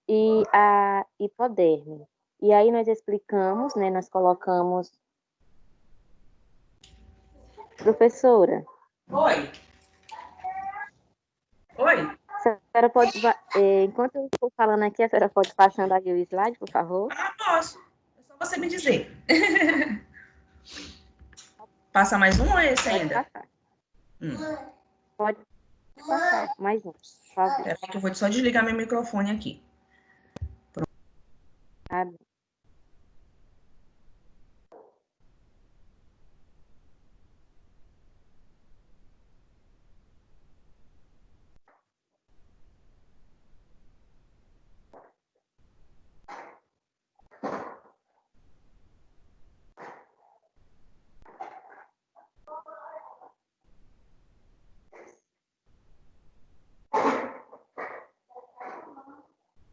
e a hipoderme. E aí nós explicamos, né, nós colocamos Professora. Oi. Oi. A senhora pode, enquanto eu estou falando aqui, a senhora pode passando ali o slide, por favor? Ah, posso. É só você me dizer. Passa mais um ou é esse Pode ainda? passar. Pode passar. Mais um, por favor. Espera que eu vou só desligar meu microfone aqui. Tá bem.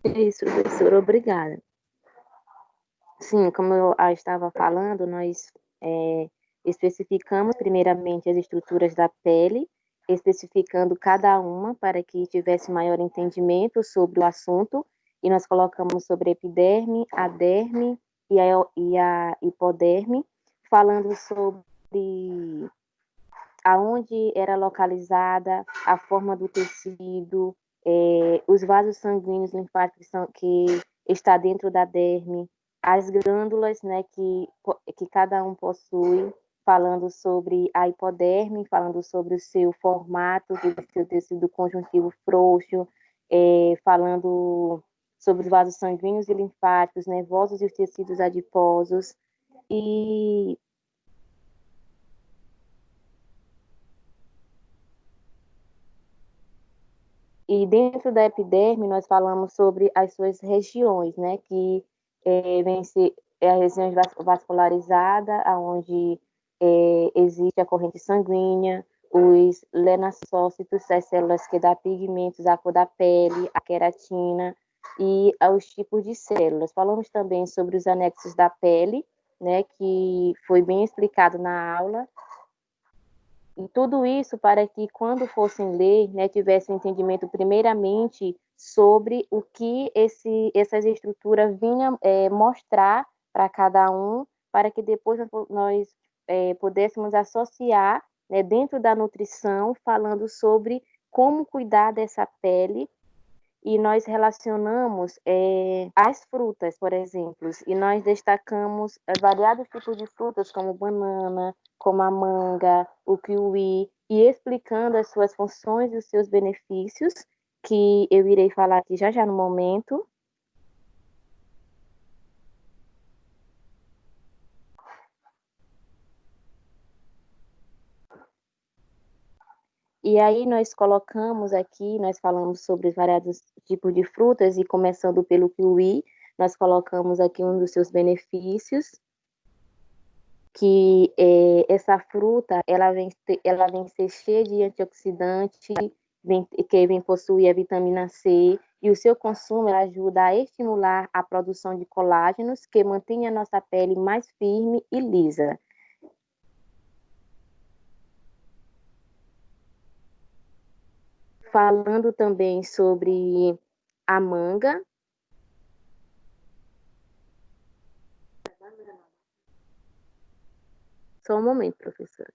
Isso, professora, obrigada. Sim, como eu estava falando, nós especificamos primeiramente as estruturas da pele, especificando cada uma para que tivesse maior entendimento sobre o assunto, e nós colocamos sobre a epiderme, a derme e a hipoderme, falando sobre aonde era localizada, a forma do tecido, os vasos sanguíneos linfáticos que está dentro da derme, as glândulas, né, que cada um possui, falando sobre a hipoderme, falando sobre o seu formato, do seu tecido conjuntivo frouxo, falando sobre os vasos sanguíneos e linfáticos, nervosos e os tecidos adiposos, e dentro da epiderme, nós falamos sobre as suas regiões, né, que vem ser a região vascularizada, onde existe a corrente sanguínea, os lenasócitos, as células que dão pigmentos, a cor da pele, a queratina e os tipos de células. Falamos também sobre os anexos da pele, né, que foi bem explicado na aula. E tudo isso para que, quando fossem ler, né, tivessem um entendimento primeiramente sobre o que essas estruturas vinham mostrar para cada um, para que depois nós pudéssemos associar, né, dentro da nutrição, falando sobre como cuidar dessa pele. E nós relacionamos as frutas, por exemplo, e nós destacamos variados tipos de frutas, como banana, como a manga, o kiwi, e explicando as suas funções e os seus benefícios, que eu irei falar aqui já já no momento. E aí nós colocamos aqui, nós falamos sobre os variados tipos de frutas, e começando pelo kiwi, nós colocamos aqui um dos seus benefícios, que essa fruta ela vem ser cheia de antioxidante, que vem possuir a vitamina C, e o seu consumo ajuda a estimular a produção de colágenos, que mantém a nossa pele mais firme e lisa. Falando também sobre a manga. Só um momento, professora.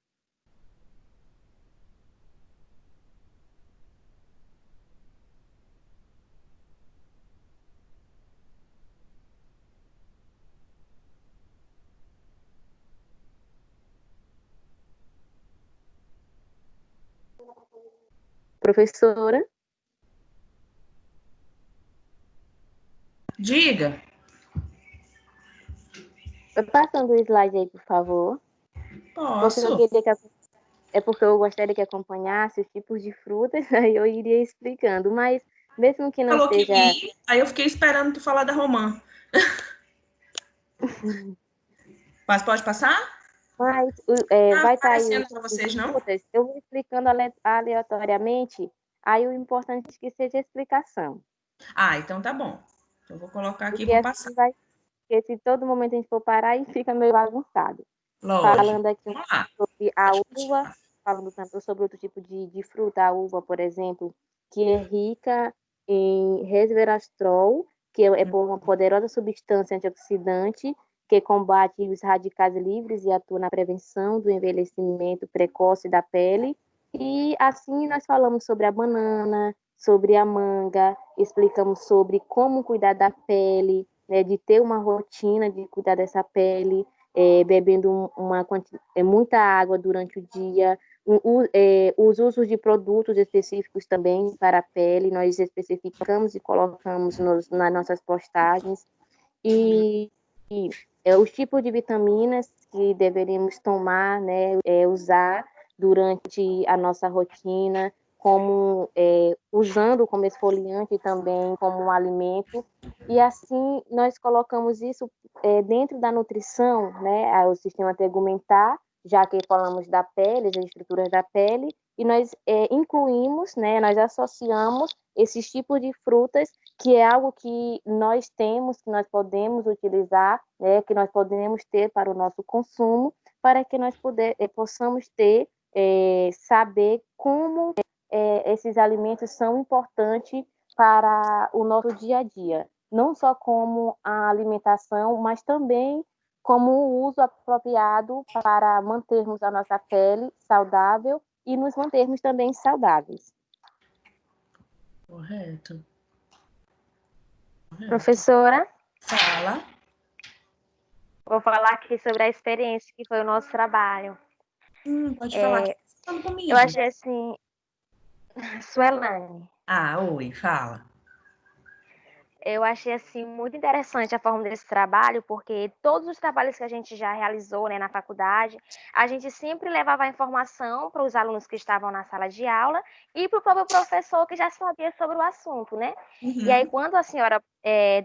Professora? Diga. Passando o slide aí, por favor. Posso. É porque eu gostaria que acompanhasse os tipos de frutas, aí eu iria explicando, mas mesmo que não Falou seja... kiwi, aí eu fiquei esperando tu falar da romã. Mas pode passar? Mas vai estar aí aparecendo para vocês, não? frutas, eu vou explicando aleatoriamente, aí o importante é que seja a explicação. Ah, então tá bom. Eu vou colocar aqui e Porque vou assim passar. porque se todo momento a gente for parar, aí fica meio bagunçado. Lógico. Falando aqui sobre a uva, falando também sobre outro tipo de fruta, a uva, por exemplo, que é rica em resveratrol, que é uma poderosa substância antioxidante, que combate os radicais livres e atua na prevenção do envelhecimento precoce da pele. E assim nós falamos sobre a banana, sobre a manga, explicamos sobre como cuidar da pele, né, de ter uma rotina de cuidar dessa pele, bebendo muita água durante o dia, os usos de produtos específicos também para a pele, nós especificamos e colocamos nas nossas postagens, e os tipos de vitaminas que deveríamos tomar, né, usar durante a nossa rotina, como usando como esfoliante também, como um alimento, e assim nós colocamos isso dentro da nutrição, né, o sistema tegumentar, já que falamos da pele, das estruturas da pele, e nós incluímos, né, nós associamos esses tipos de frutas, que é algo que nós temos, que nós podemos utilizar, né, que nós podemos ter para o nosso consumo, para que nós possamos ter, saber como esses alimentos são importantes para o nosso dia a dia, não só como a alimentação, mas também como o uso apropriado para mantermos a nossa pele saudável e nos mantermos também saudáveis. Correto. Professora? Fala. Vou falar aqui sobre a experiência que foi o nosso trabalho. Pode falar. Quem está falando comigo? Eu achei assim... Suelane. Oi, fala. Eu achei assim muito interessante a forma desse trabalho, porque todos os trabalhos que a gente já realizou, né, na faculdade, a gente sempre levava a informação para os alunos que estavam na sala de aula e para o próprio professor que já sabia sobre o assunto, né? E aí, quando a senhora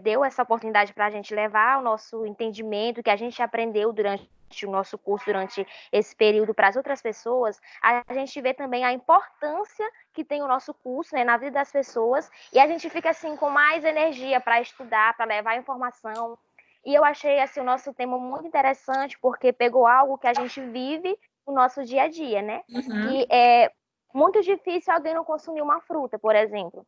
deu essa oportunidade para a gente levar o nosso entendimento, que a gente aprendeu durante o nosso curso, durante esse período, para as outras pessoas, a gente vê também a importância que tem o nosso curso, né, na vida das pessoas, e a gente fica assim com mais energia para estudar, para levar informação. E eu achei assim o nosso tema muito interessante, porque pegou algo que a gente vive no nosso dia a dia, né? Que é muito difícil alguém não consumir uma fruta, por exemplo.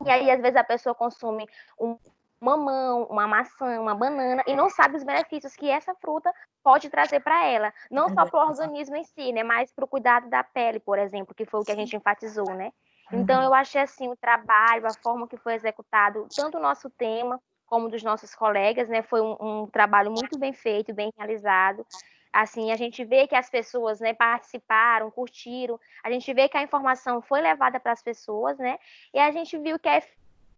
E aí, às vezes, a pessoa consome um mamão, uma maçã, uma banana, e não sabe os benefícios que essa fruta pode trazer para ela. Não só para o organismo em si, né? Mas para o cuidado da pele, por exemplo, que foi o que a gente enfatizou, né? Então, eu achei, assim, o trabalho, a forma que foi executado, tanto o nosso tema como dos nossos colegas, né? Foi um trabalho muito bem feito, bem realizado. Assim, a gente vê que as pessoas, né, participaram, curtiram, a gente vê que a informação foi levada para as pessoas, né? E a gente viu que a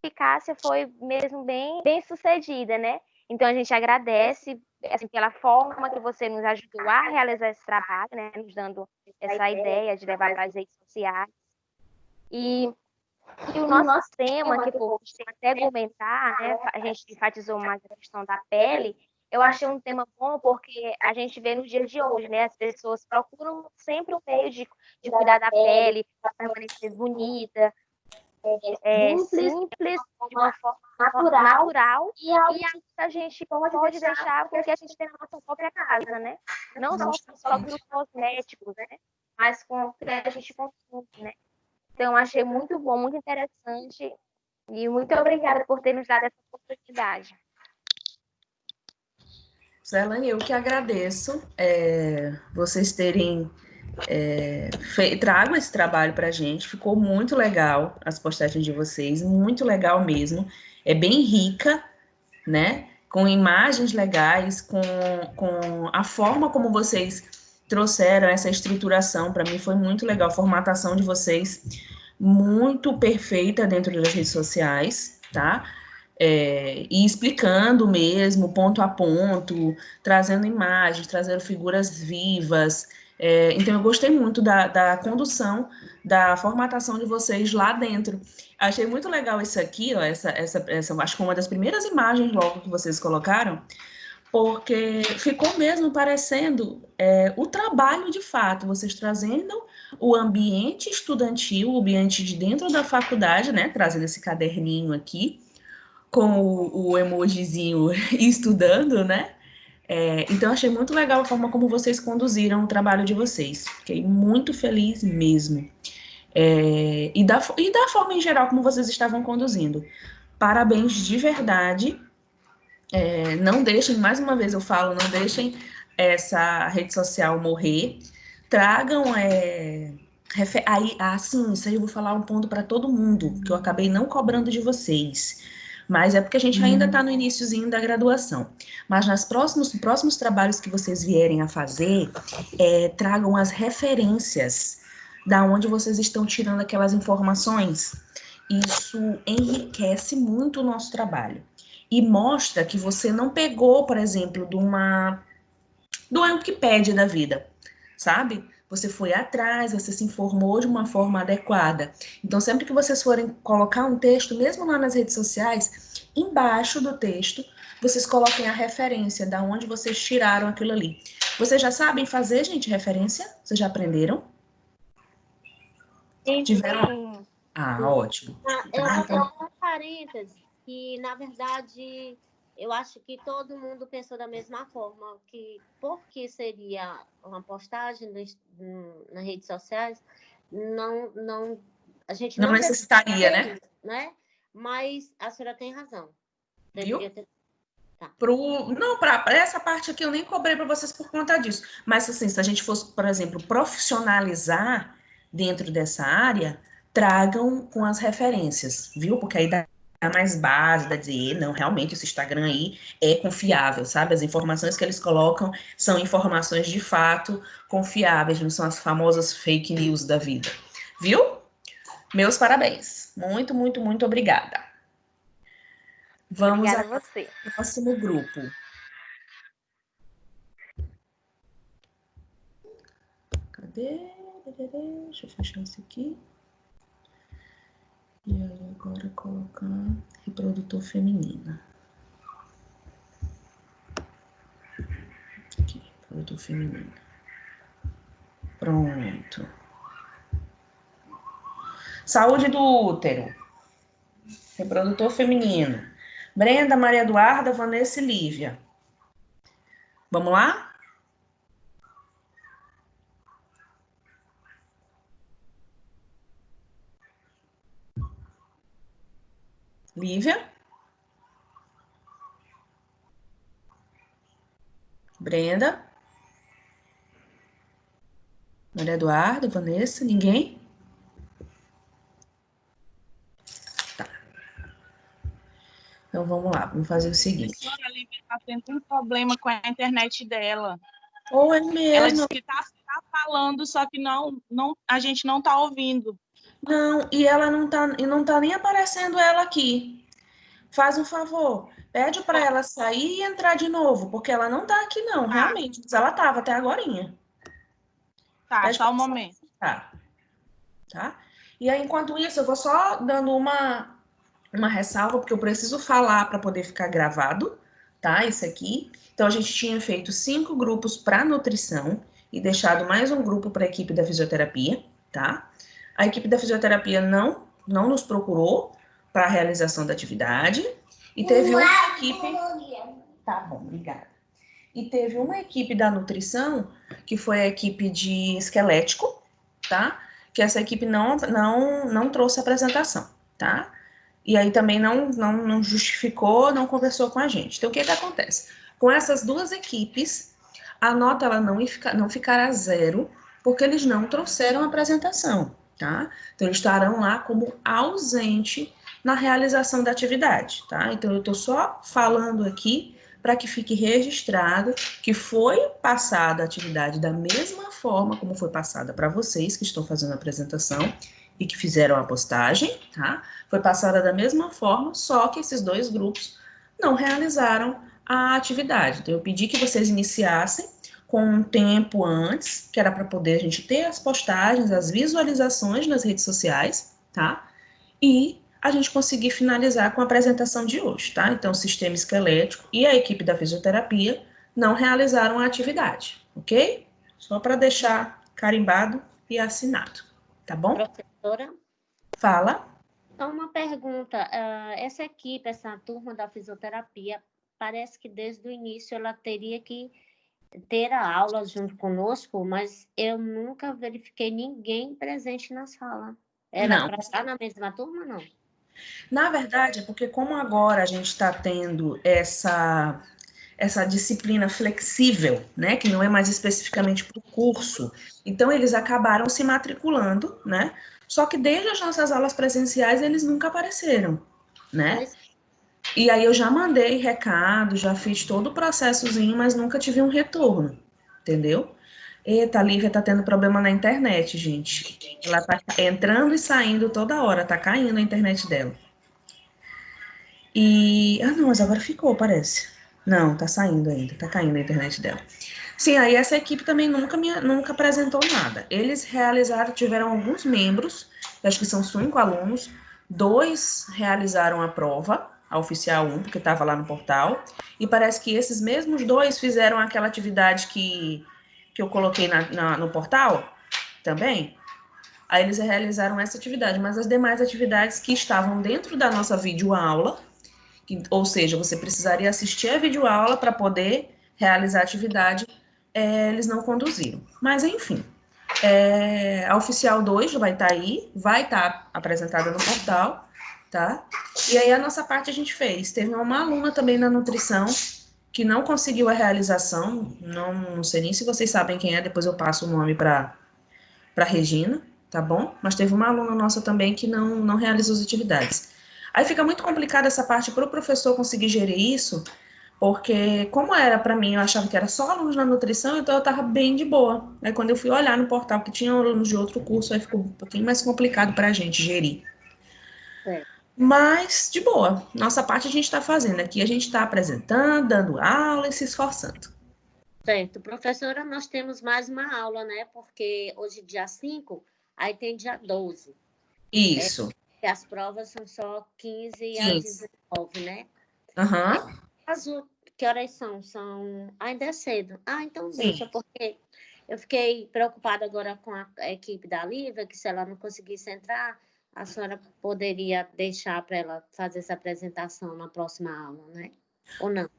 eficácia foi mesmo bem sucedida, né? Então, a gente agradece assim, pela forma que você nos ajudou a realizar esse trabalho, né? Nos dando essa ideia de levar para as redes sociais. E o nosso tema, que foi o sistema tegumentar, né? A gente enfatizou mais a questão da pele. Eu achei um tema bom porque a gente vê no dia de hoje, né? As pessoas procuram sempre um meio de cuidar da pele, para permanecer bonita, simples, de uma forma natural, e a gente pode deixar porque a gente tem na nossa própria casa, né? Não só com os próprios cosméticos, né? Mas com o que a gente consome, né? Então, achei muito bom, muito interessante, e muito obrigada por ter nos dado essa oportunidade. Suelane, eu que agradeço vocês terem trago esse trabalho para a gente, ficou muito legal as postagens de vocês, muito legal mesmo, é bem rica, né, com imagens legais, com a forma como vocês trouxeram essa estruturação, para mim foi muito legal, a formatação de vocês muito perfeita dentro das redes sociais, tá? E explicando mesmo, ponto a ponto, trazendo imagens, trazendo figuras vivas. Então, eu gostei muito da condução, da formatação de vocês lá dentro. Achei muito legal isso aqui, ó, essa acho que uma das primeiras imagens logo que vocês colocaram, porque ficou mesmo parecendo o trabalho de fato, vocês trazendo o ambiente estudantil, o ambiente de dentro da faculdade, né, trazendo esse caderninho aqui, com o emojizinho estudando, né? Então, achei muito legal a forma como vocês conduziram o trabalho de vocês. Fiquei muito feliz mesmo. E da forma em geral como vocês estavam conduzindo. Parabéns de verdade. Não deixem, mais uma vez eu falo, não deixem essa rede social morrer. Tragam sim, isso aí eu vou falar um ponto para todo mundo, que eu acabei não cobrando de vocês. Mas é porque a gente ainda está no iniciozinho da graduação. Mas nos próximos trabalhos que vocês vierem a fazer, tragam as referências da onde vocês estão tirando aquelas informações. Isso enriquece muito o nosso trabalho. E mostra que você não pegou, por exemplo, do Wikipédia da vida, sabe? Você foi atrás, você se informou de uma forma adequada. Então, sempre que vocês forem colocar um texto, mesmo lá nas redes sociais, embaixo do texto, vocês coloquem a referência da onde vocês tiraram aquilo ali. Vocês já sabem fazer, gente, referência? Vocês já aprenderam? Tiveram? Ah, ótimo. Eu vou colocar um parêntese, que, na verdade, eu acho que todo mundo pensou da mesma forma, que porque seria uma postagem nas redes sociais, a gente não necessitaria, né? Né? Mas a senhora tem razão. Viu? Tá. Não, para essa parte aqui eu nem cobrei para vocês por conta disso. Mas, assim, se a gente fosse, por exemplo, profissionalizar dentro dessa área, tragam com as referências, viu? Porque aí dá mais base, dá dizer, não, realmente esse Instagram aí é confiável, sabe? As informações que eles colocam são informações de fato confiáveis, não são as famosas fake news da vida, viu? Meus parabéns. Muito, muito, muito obrigada. Vamos ao próximo grupo. Cadê? Deixa eu fechar isso aqui. E aí agora colocar reprodutor feminino. Aqui, reprodutor feminino. Pronto. Saúde do útero. Reprodutor feminino. Brenda, Maria Eduarda, Vanessa e Lívia. Vamos lá? Lívia. Brenda. Maria Eduarda, Vanessa, ninguém? Tá. Então vamos lá, vamos fazer o seguinte. A Lívia está tendo um problema com a internet dela. Ou é mesmo? Ela disse que está falando, só que a gente não está ouvindo. Não, e ela não tá nem aparecendo ela aqui. Faz um favor, pede para ela sair e entrar de novo, porque ela não tá aqui não, realmente. Mas ela tava até agorinha. Tá, pede só um momento. Tá? E aí, enquanto isso, eu vou só dando uma ressalva, porque eu preciso falar para poder ficar gravado, tá? Isso aqui. Então, a gente tinha feito 5 grupos para nutrição e deixado mais um grupo para a equipe da fisioterapia, tá? A equipe da fisioterapia não nos procurou para a realização da atividade e teve uma equipe... Tá bom, obrigada. E teve uma equipe da nutrição, que foi a equipe de esquelético, tá? Que essa equipe não trouxe apresentação, tá? E aí também não justificou, não conversou com a gente. Então, o que acontece? Com essas duas equipes, a nota ela não ficará 0, porque eles não trouxeram apresentação, tá? Então, eles estarão lá como ausente na realização da atividade, tá? Então, eu estou só falando aqui para que fique registrado que foi passada a atividade da mesma forma como foi passada para vocês que estão fazendo a apresentação e que fizeram a postagem, tá? Foi passada da mesma forma, só que esses 2 grupos não realizaram a atividade. Então, eu pedi que vocês iniciassem com um tempo antes, que era para poder a gente ter as postagens, as visualizações nas redes sociais, tá? E a gente conseguir finalizar com a apresentação de hoje, tá? Então, o sistema esquelético e a equipe da fisioterapia não realizaram a atividade, ok? Só para deixar carimbado e assinado, tá bom? Professora? Fala. Então, uma pergunta. Essa equipe, essa turma da fisioterapia, parece que desde o início ela teria que ter a aula junto conosco, mas eu nunca verifiquei ninguém presente na sala. Era para estar na mesma turma, não? Na verdade, é porque como agora a gente está tendo essa disciplina flexível, né, que não é mais especificamente para o curso, então eles acabaram se matriculando, né, só que desde as nossas aulas presenciais eles nunca apareceram, né, e aí eu já mandei recado, já fiz todo o processozinho, mas nunca tive um retorno, entendeu? Eita, a Lívia tá tendo problema na internet, gente. Ela tá entrando e saindo toda hora, tá caindo a internet dela. E. Ah, não, mas agora ficou, parece. Não, tá saindo ainda, tá caindo a internet dela. Sim, aí essa equipe também nunca apresentou nada. Eles realizaram, tiveram alguns membros, acho que são 5 alunos, 2 realizaram a prova, a oficial 1, porque estava lá no portal, e parece que esses mesmos 2 fizeram aquela atividade que eu coloquei no portal também. Aí eles realizaram essa atividade, mas as demais atividades que estavam dentro da nossa videoaula, ou seja, você precisaria assistir a videoaula para poder realizar a atividade, eles não conduziram. Mas, enfim, a oficial 2 vai estar aí, vai estar apresentada no portal, tá? E aí a nossa parte a gente fez. Teve uma aluna também na nutrição que não conseguiu a realização, não sei nem se vocês sabem quem é, depois eu passo o nome para Regina, tá bom? Mas teve uma aluna nossa também que não realizou as atividades. Aí fica muito complicada essa parte para o professor conseguir gerir isso, porque como era para mim, eu achava que era só alunos na nutrição, então eu estava bem de boa. Aí quando eu fui olhar no portal que tinha alunos de outro curso, aí ficou um pouquinho mais complicado para a gente gerir. É. Mas, de boa, nossa parte a gente está fazendo aqui, a gente está apresentando, dando aula e se esforçando. Certo. Professora, nós temos mais uma aula, né? Porque hoje dia 5, aí tem dia 12. Isso. As provas são só 15 a Sim. 19, né? Aham. Azul, que horas são? Ainda é cedo. Ah, então Sim. deixa, porque eu fiquei preocupada agora com a equipe da Lívia, que se ela não conseguisse entrar, a senhora poderia deixar para ela fazer essa apresentação na próxima aula, né? Ou não?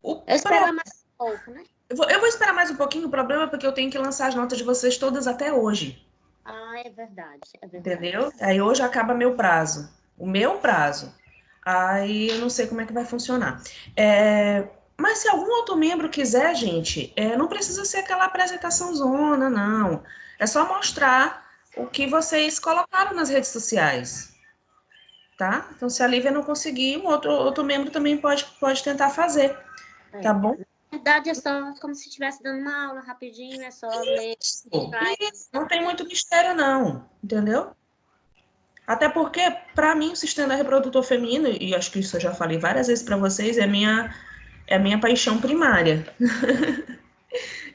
Eu esperar mais um pouco, né? Eu vou esperar mais um pouquinho, o problema é porque eu tenho que lançar as notas de vocês todas até hoje. Ah, é verdade, é verdade. Entendeu? Aí hoje acaba meu prazo. O meu prazo. Aí eu não sei como é que vai funcionar. Mas se algum outro membro quiser, gente, não precisa ser aquela apresentação zona, não. É só mostrar o que vocês colocaram nas redes sociais. Tá? Então, se a Lívia não conseguir, um outro membro também pode tentar fazer. Tá bom? Na verdade, é só como se estivesse dando uma aula rapidinho, é só ler. Isso, não tem muito mistério, não. Entendeu? Até porque, para mim, o sistema reprodutor feminino, e acho que isso eu já falei várias vezes para vocês, é a minha paixão primária.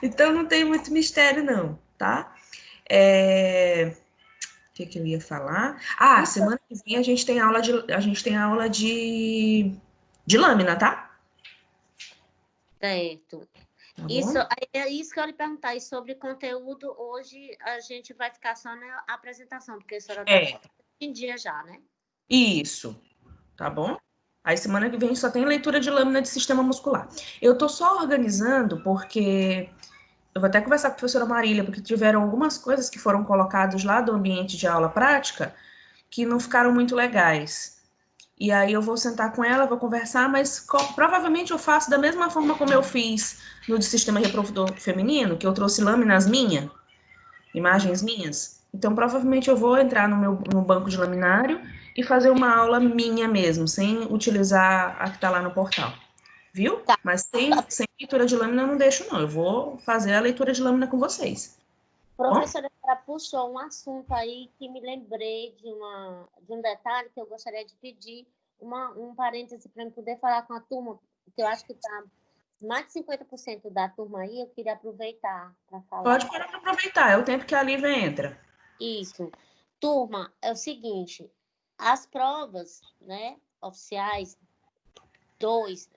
Então não tem muito mistério, não, tá? O que eu ia falar? Ah, semana que vem a gente tem aula de lâmina, tá? Certo. Tá Isso, bom? é isso que eu ia lhe perguntar. E sobre conteúdo, hoje a gente vai ficar só na apresentação, porque a senhora está em dia já, né? Isso, tá bom? Aí semana que vem só tem leitura de lâmina de sistema muscular. Eu tô só organizando porque eu vou até conversar com a professora Marília, porque tiveram algumas coisas que foram colocadas lá do ambiente de aula prática que não ficaram muito legais. E aí eu vou sentar com ela, vou conversar, mas provavelmente eu faço da mesma forma como eu fiz no de sistema reprodutor feminino, que eu trouxe lâminas minhas, imagens minhas. Então provavelmente eu vou entrar no banco de laminário e fazer uma aula minha mesmo, sem utilizar a que está lá no portal. Viu? Tá. Mas sem leitura de lâmina eu não deixo, não. Eu vou fazer a leitura de lâmina com vocês. Professora, ela puxou um assunto aí que me lembrei de um detalhe que eu gostaria de pedir um parêntese para eu poder falar com a turma, porque eu acho que está mais de 50% da turma aí, eu queria aproveitar para falar. Pode parar para aproveitar, é o tempo que a Lívia entra. Isso. Turma, é o seguinte, as provas, né, oficiais 2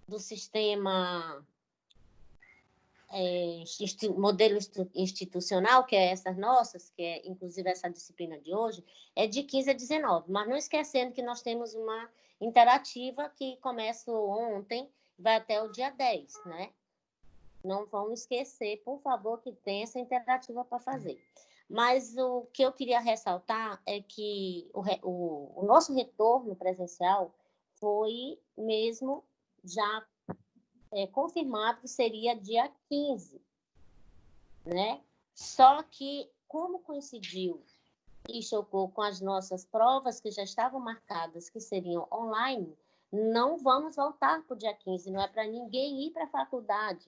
do sistema modelo institucional, que é essas nossas, que é inclusive essa disciplina de hoje, é de 15 a 19. Mas não esquecendo que nós temos uma interativa que começa ontem, vai até o dia 10, né? Não vamos esquecer, por favor, que tem essa interativa para fazer. Mas o que eu queria ressaltar é que o nosso retorno presencial foi mesmo já confirmado que seria dia 15, né? Só que, como coincidiu e chocou com as nossas provas que já estavam marcadas, que seriam online, não vamos voltar para o dia 15, não é para ninguém ir para a faculdade.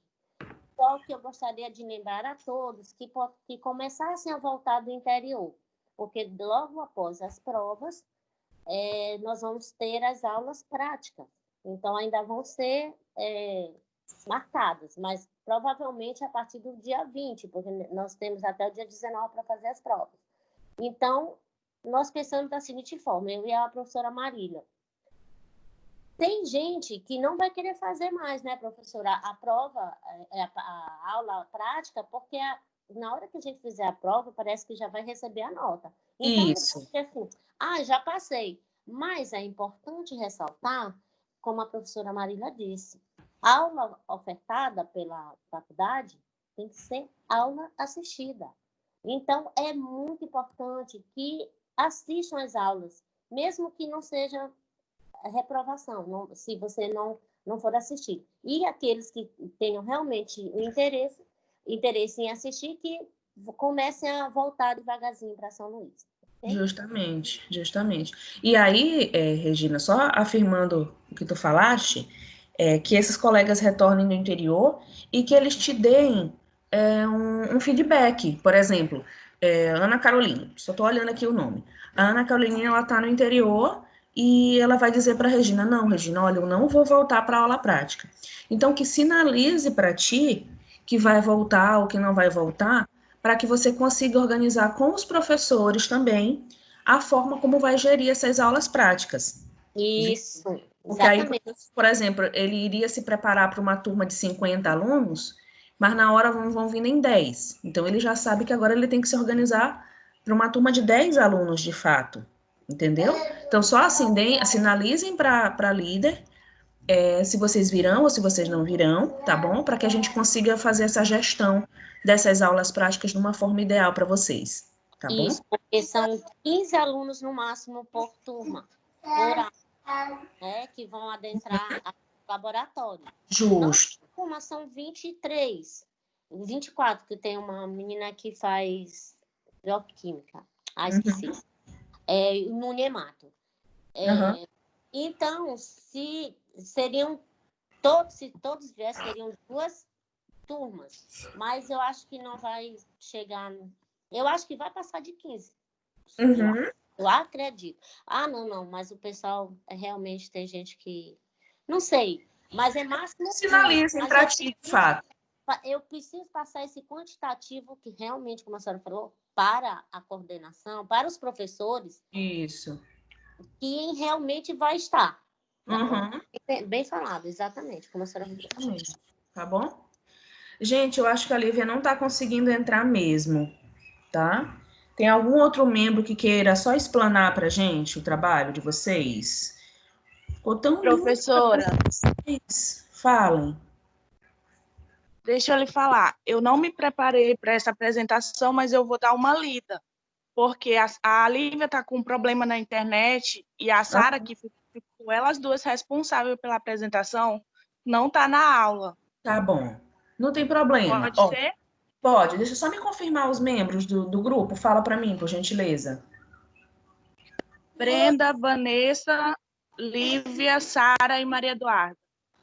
Só que eu gostaria de lembrar a todos que começassem a voltar do interior, porque logo após as provas, nós vamos ter as aulas práticas. Então, ainda vão ser marcadas, mas provavelmente a partir do dia 20, porque nós temos até o dia 19 para fazer as provas. Então, nós pensamos da seguinte forma, eu e a professora Marília. Tem gente que não vai querer fazer mais, né, professora? A prova, a aula prática, porque na hora que a gente fizer a prova, parece que já vai receber a nota. Então, Isso. Assim, já passei. Mas é importante ressaltar, como a professora Marília disse, a aula ofertada pela faculdade tem que ser aula assistida. Então, é muito importante que assistam às aulas, mesmo que não seja reprovação, se você não for assistir. E aqueles que tenham realmente o interesse em assistir, que comecem a voltar devagarzinho para São Luís. Okay? Justamente. E aí, Regina, só afirmando o que tu falaste, que esses colegas retornem do interior e que eles te deem um feedback. Por exemplo, Ana Carolina, só estou olhando aqui o nome. A Ana Carolina, ela está no interior e ela vai dizer para a Regina, não, Regina, olha, eu não vou voltar para a aula prática. Então, que sinalize para ti que vai voltar ou que não vai voltar, para que você consiga organizar com os professores também a forma como vai gerir essas aulas práticas. Isso, porque exatamente. Aí, por exemplo, ele iria se preparar para uma turma de 50 alunos, mas na hora vão vir nem 10. Então, ele já sabe que agora ele tem que se organizar para uma turma de 10 alunos, de fato. Entendeu? Então, só assim, sinalizem para a líder se vocês virão ou se vocês não virão, tá bom? Para que a gente consiga fazer essa gestão dessas aulas práticas de uma forma ideal para vocês, tá bom? Isso, porque são 15 alunos no máximo por turma, por aula, né, que vão adentrar o laboratório. Justo. Nossa turma são 23, 24, que tem uma menina que faz bioquímica. Esqueci. No Nemato. Então, se todos viessem, seriam 2 turmas, mas eu acho que não vai chegar. Eu acho que vai passar de 15. Eu acredito. Não, mas o pessoal realmente tem gente que. Não sei, mas é máximo. Sinalizem para ti, de fato. Eu preciso passar esse quantitativo que realmente, como a senhora falou, para a coordenação, para os professores. Isso. Que realmente vai estar. Bem falado, exatamente, como a senhora falou. Tá bom? Gente, eu acho que a Lívia não está conseguindo entrar mesmo, tá? Tem algum outro membro que queira só explanar para gente o trabalho de vocês? Ficou tão Professora, falem. Deixa eu lhe falar. Eu não me preparei para essa apresentação, mas eu vou dar uma lida. Porque a Lívia está com um problema na internet e a Sara, que ficou elas duas responsáveis pela apresentação, não está na aula. Tá bom. Não tem problema. Pode ser? Pode. Deixa eu só me confirmar os membros do grupo. Fala para mim, por gentileza. Brenda, Vanessa, Lívia, Sara e Maria Eduarda.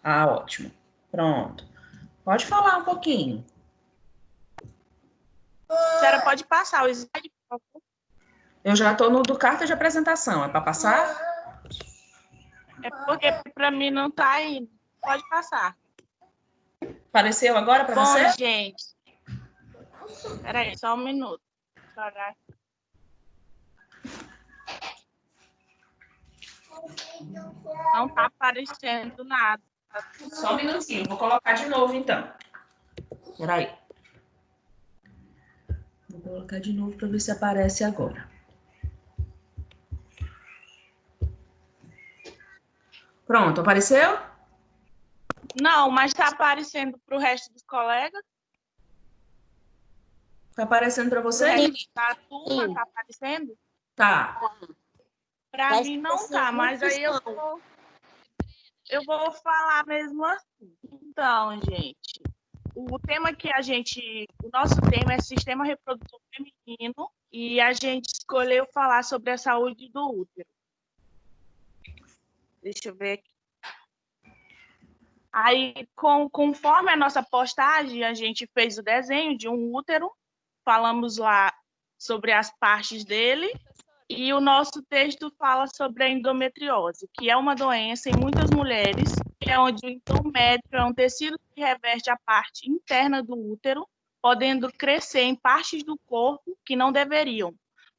Ótimo. Pronto. Pode falar um pouquinho. A senhora pode passar o slide, por favor? Eu já estou no do carta de apresentação. É para passar? É porque para mim não está indo. Pode passar. Apareceu agora para você? Bom, gente. Espera aí, só um minuto. Não está aparecendo nada. Só um minutinho. Vou colocar de novo, então. Espera aí. Vou colocar de novo para ver se aparece agora. Pronto, apareceu? Não, mas está aparecendo para o resto dos colegas. Tá aparecendo para você? Da turma, tá aparecendo? Tá. Para mim não tá, mas aí eu vou falar mesmo assim. Então, gente, o nosso tema é sistema reprodutor feminino e a gente escolheu falar sobre a saúde do útero. Deixa eu ver aqui. Aí, conforme a nossa postagem, a gente fez o desenho de um útero, falamos lá sobre as partes dele, e o nosso texto fala sobre a endometriose, que é uma doença em muitas mulheres, que é onde o endométrio é um tecido que reveste a parte interna do útero, podendo crescer em partes do corpo que não deveriam,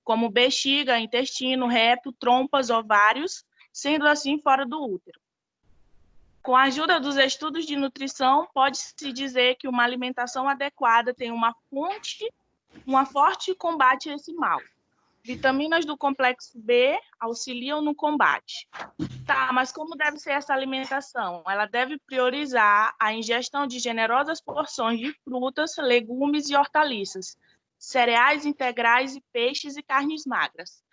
como bexiga, intestino, reto, trompas, ovários, sendo assim fora do útero. Com a ajuda dos estudos de nutrição, pode-se dizer que uma alimentação adequada tem uma forte combate a esse mal. Vitaminas do complexo B auxiliam no combate. Tá, mas como deve ser essa alimentação? Ela deve priorizar a ingestão de generosas porções de frutas, legumes e hortaliças, cereais integrais e peixes e carnes magras.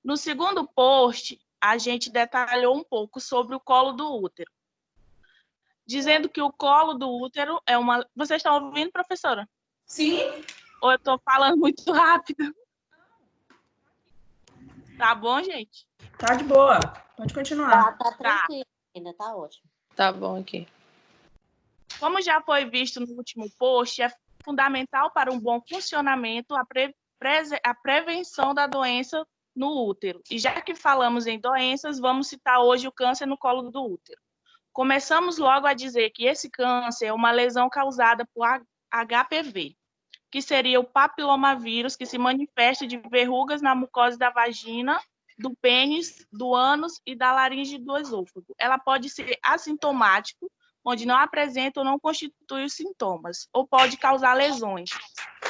No segundo post, a gente detalhou um pouco sobre o colo do útero, dizendo que o colo do útero é uma... Vocês estão ouvindo, professora? Sim. Ou eu estou falando muito rápido? Tá bom, gente? Tá de boa. Pode continuar. Tá tranquilo, ainda tá ótimo. Tá bom aqui. Como já foi visto no último post, é fundamental para um bom funcionamento a prevenção da doença no útero. E já que falamos em doenças, vamos citar hoje o câncer no colo do útero. Começamos logo a dizer que esse câncer é uma lesão causada por HPV, que seria o papilomavírus que se manifesta de verrugas na mucosa da vagina, do pênis, do ânus e da laringe do esôfago. Ela pode ser assintomático, onde não apresenta ou não constitui os sintomas, ou pode causar lesões.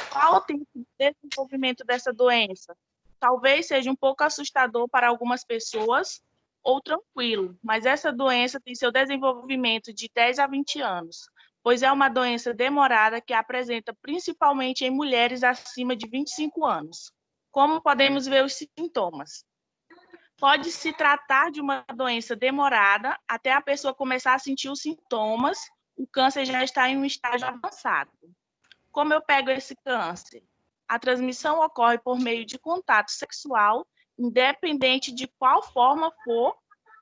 Qual o tempo de desenvolvimento dessa doença? Talvez seja um pouco assustador para algumas pessoas, ou tranquilo, mas essa doença tem seu desenvolvimento de 10 a 20 anos, pois é uma doença demorada que apresenta principalmente em mulheres acima de 25 anos. Como podemos ver os sintomas? Pode se tratar de uma doença demorada até a pessoa começar a sentir os sintomas, o câncer já está em um estágio avançado. Como eu pego esse câncer? A transmissão ocorre por meio de contato sexual, independente de qual forma for.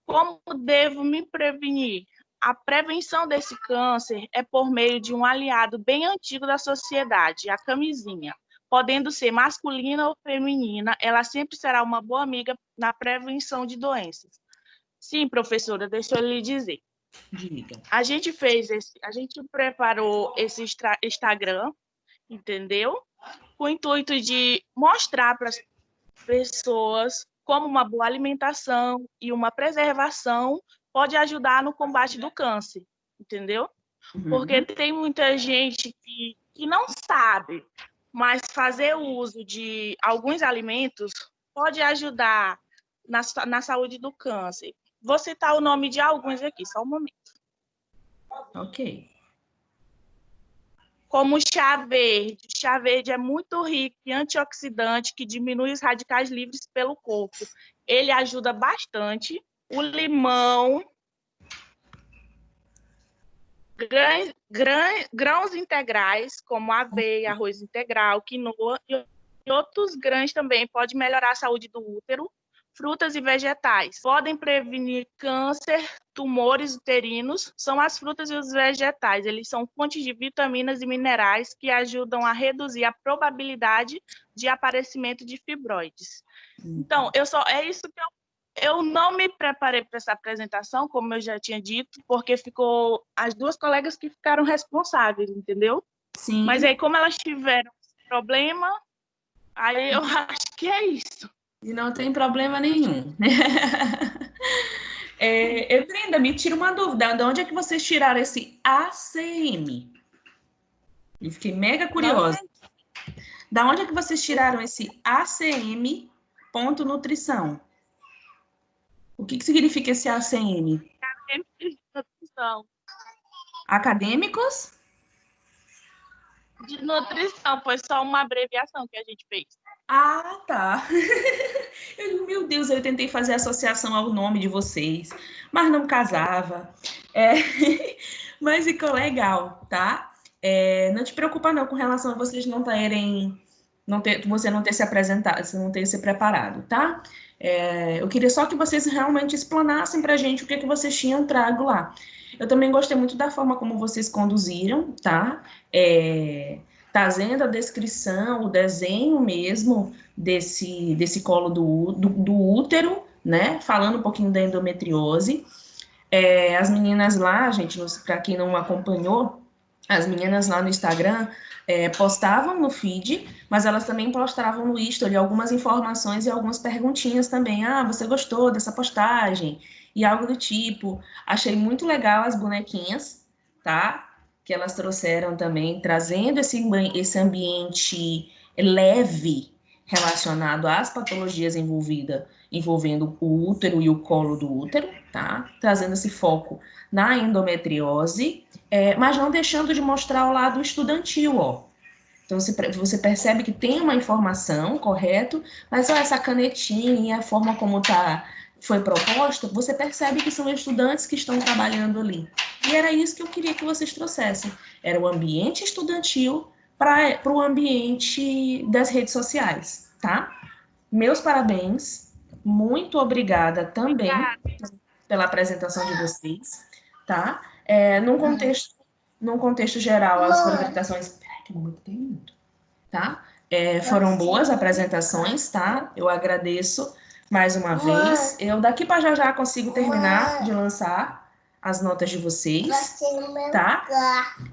Como devo me prevenir? A prevenção desse câncer é por meio de um aliado bem antigo da sociedade, a camisinha. Podendo ser masculina ou feminina, ela sempre será uma boa amiga na prevenção de doenças. Sim, professora, deixa eu lhe dizer. Diga. A gente preparou esse Instagram, entendeu? Com o intuito de mostrar para as pessoas como uma boa alimentação e uma preservação pode ajudar no combate do câncer, entendeu? Porque tem muita gente que não sabe, mas fazer o uso de alguns alimentos pode ajudar na saúde do câncer. Vou citar o nome de alguns aqui, só um momento. Ok. Como o chá verde. O chá verde é muito rico em antioxidante que diminui os radicais livres pelo corpo. Ele ajuda bastante. O limão, grãos integrais, como aveia, arroz integral, quinoa e outros grãos também pode melhorar a saúde do útero. Frutas e vegetais podem prevenir câncer, tumores uterinos. São as frutas e os vegetais. Eles são fontes de vitaminas e minerais que ajudam a reduzir a probabilidade de aparecimento de fibroides. Então, é isso que eu não me preparei para essa apresentação, como eu já tinha dito, porque ficou as duas colegas que ficaram responsáveis, entendeu? Sim. Mas aí, como elas tiveram problema, aí eu acho que é isso. E não tem problema nenhum. Brenda, me tira uma dúvida. De onde é que vocês tiraram esse ACM? Eu fiquei mega curiosa. Da onde é que vocês tiraram esse ACM ponto nutrição? O que significa esse ACM? Nutrição. Acadêmicos? De nutrição, foi só uma abreviação que a gente fez. Ah, tá. Meu Deus, eu tentei fazer associação ao nome de vocês, mas não casava. Mas ficou legal, tá? Não te preocupa não com relação a vocês não terem, você não ter se apresentado, você não ter se preparado, tá? Eu queria só que vocês realmente explanassem pra gente o que vocês tinham trago lá. Eu também gostei muito da forma como vocês conduziram, tá? Trazendo a descrição, o desenho mesmo desse colo do útero, né? Falando um pouquinho da endometriose. As meninas lá, gente, para quem não acompanhou, as meninas lá no Instagram postavam no feed, mas elas também postavam no history algumas informações e algumas perguntinhas também. Ah, você gostou dessa postagem? E algo do tipo. Achei muito legal as bonequinhas, tá? Que elas trouxeram também, trazendo esse ambiente leve relacionado às patologias envolvendo o útero e o colo do útero, tá? Trazendo esse foco na endometriose, mas não deixando de mostrar o lado estudantil, ó. Então, você percebe que tem uma informação, correto, mas ó, essa canetinha e a forma como foi proposta, você percebe que são estudantes que estão trabalhando ali. E era isso que eu queria que vocês trouxessem. Era o ambiente estudantil para o ambiente das redes sociais, tá? Meus parabéns. Muito obrigada também pela apresentação de vocês, tá? Num contexto geral, as apresentações... Peraí, que não tem muito, tá? Foram boas apresentações, tá? Eu agradeço mais uma vez. Eu daqui para já consigo terminar de lançar as notas de vocês, tá?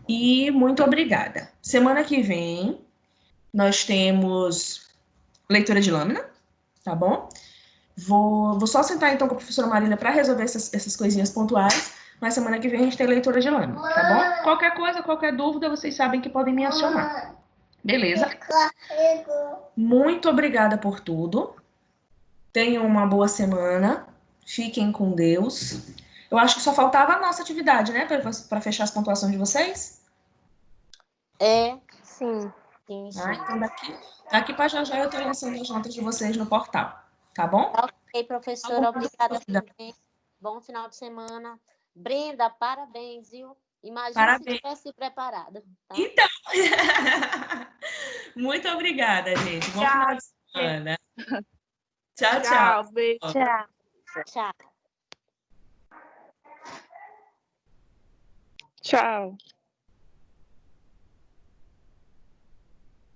E muito obrigada. Semana que vem nós temos leitura de lâmina, tá bom? Vou só sentar então com a professora Marília para resolver essas coisinhas pontuais, mas semana que vem a gente tem leitura de lâmina, tá bom? Qualquer coisa, qualquer dúvida, vocês sabem que podem me acionar. Beleza? Muito obrigada por tudo. Tenham uma boa semana. Fiquem com Deus. Eu acho que só faltava a nossa atividade, né? Para fechar as pontuações de vocês. Sim. Sim. Então daqui para já eu tô lançando as notas de vocês no portal. Tá bom? Ok, professora. Obrigada também. Bom final de semana. Brenda, parabéns, viu? Imagina se tivesse preparado. Tá? Então, muito obrigada, gente. Bom final de semana. Tchau, tchau. Beijo. Tchau. Tchau.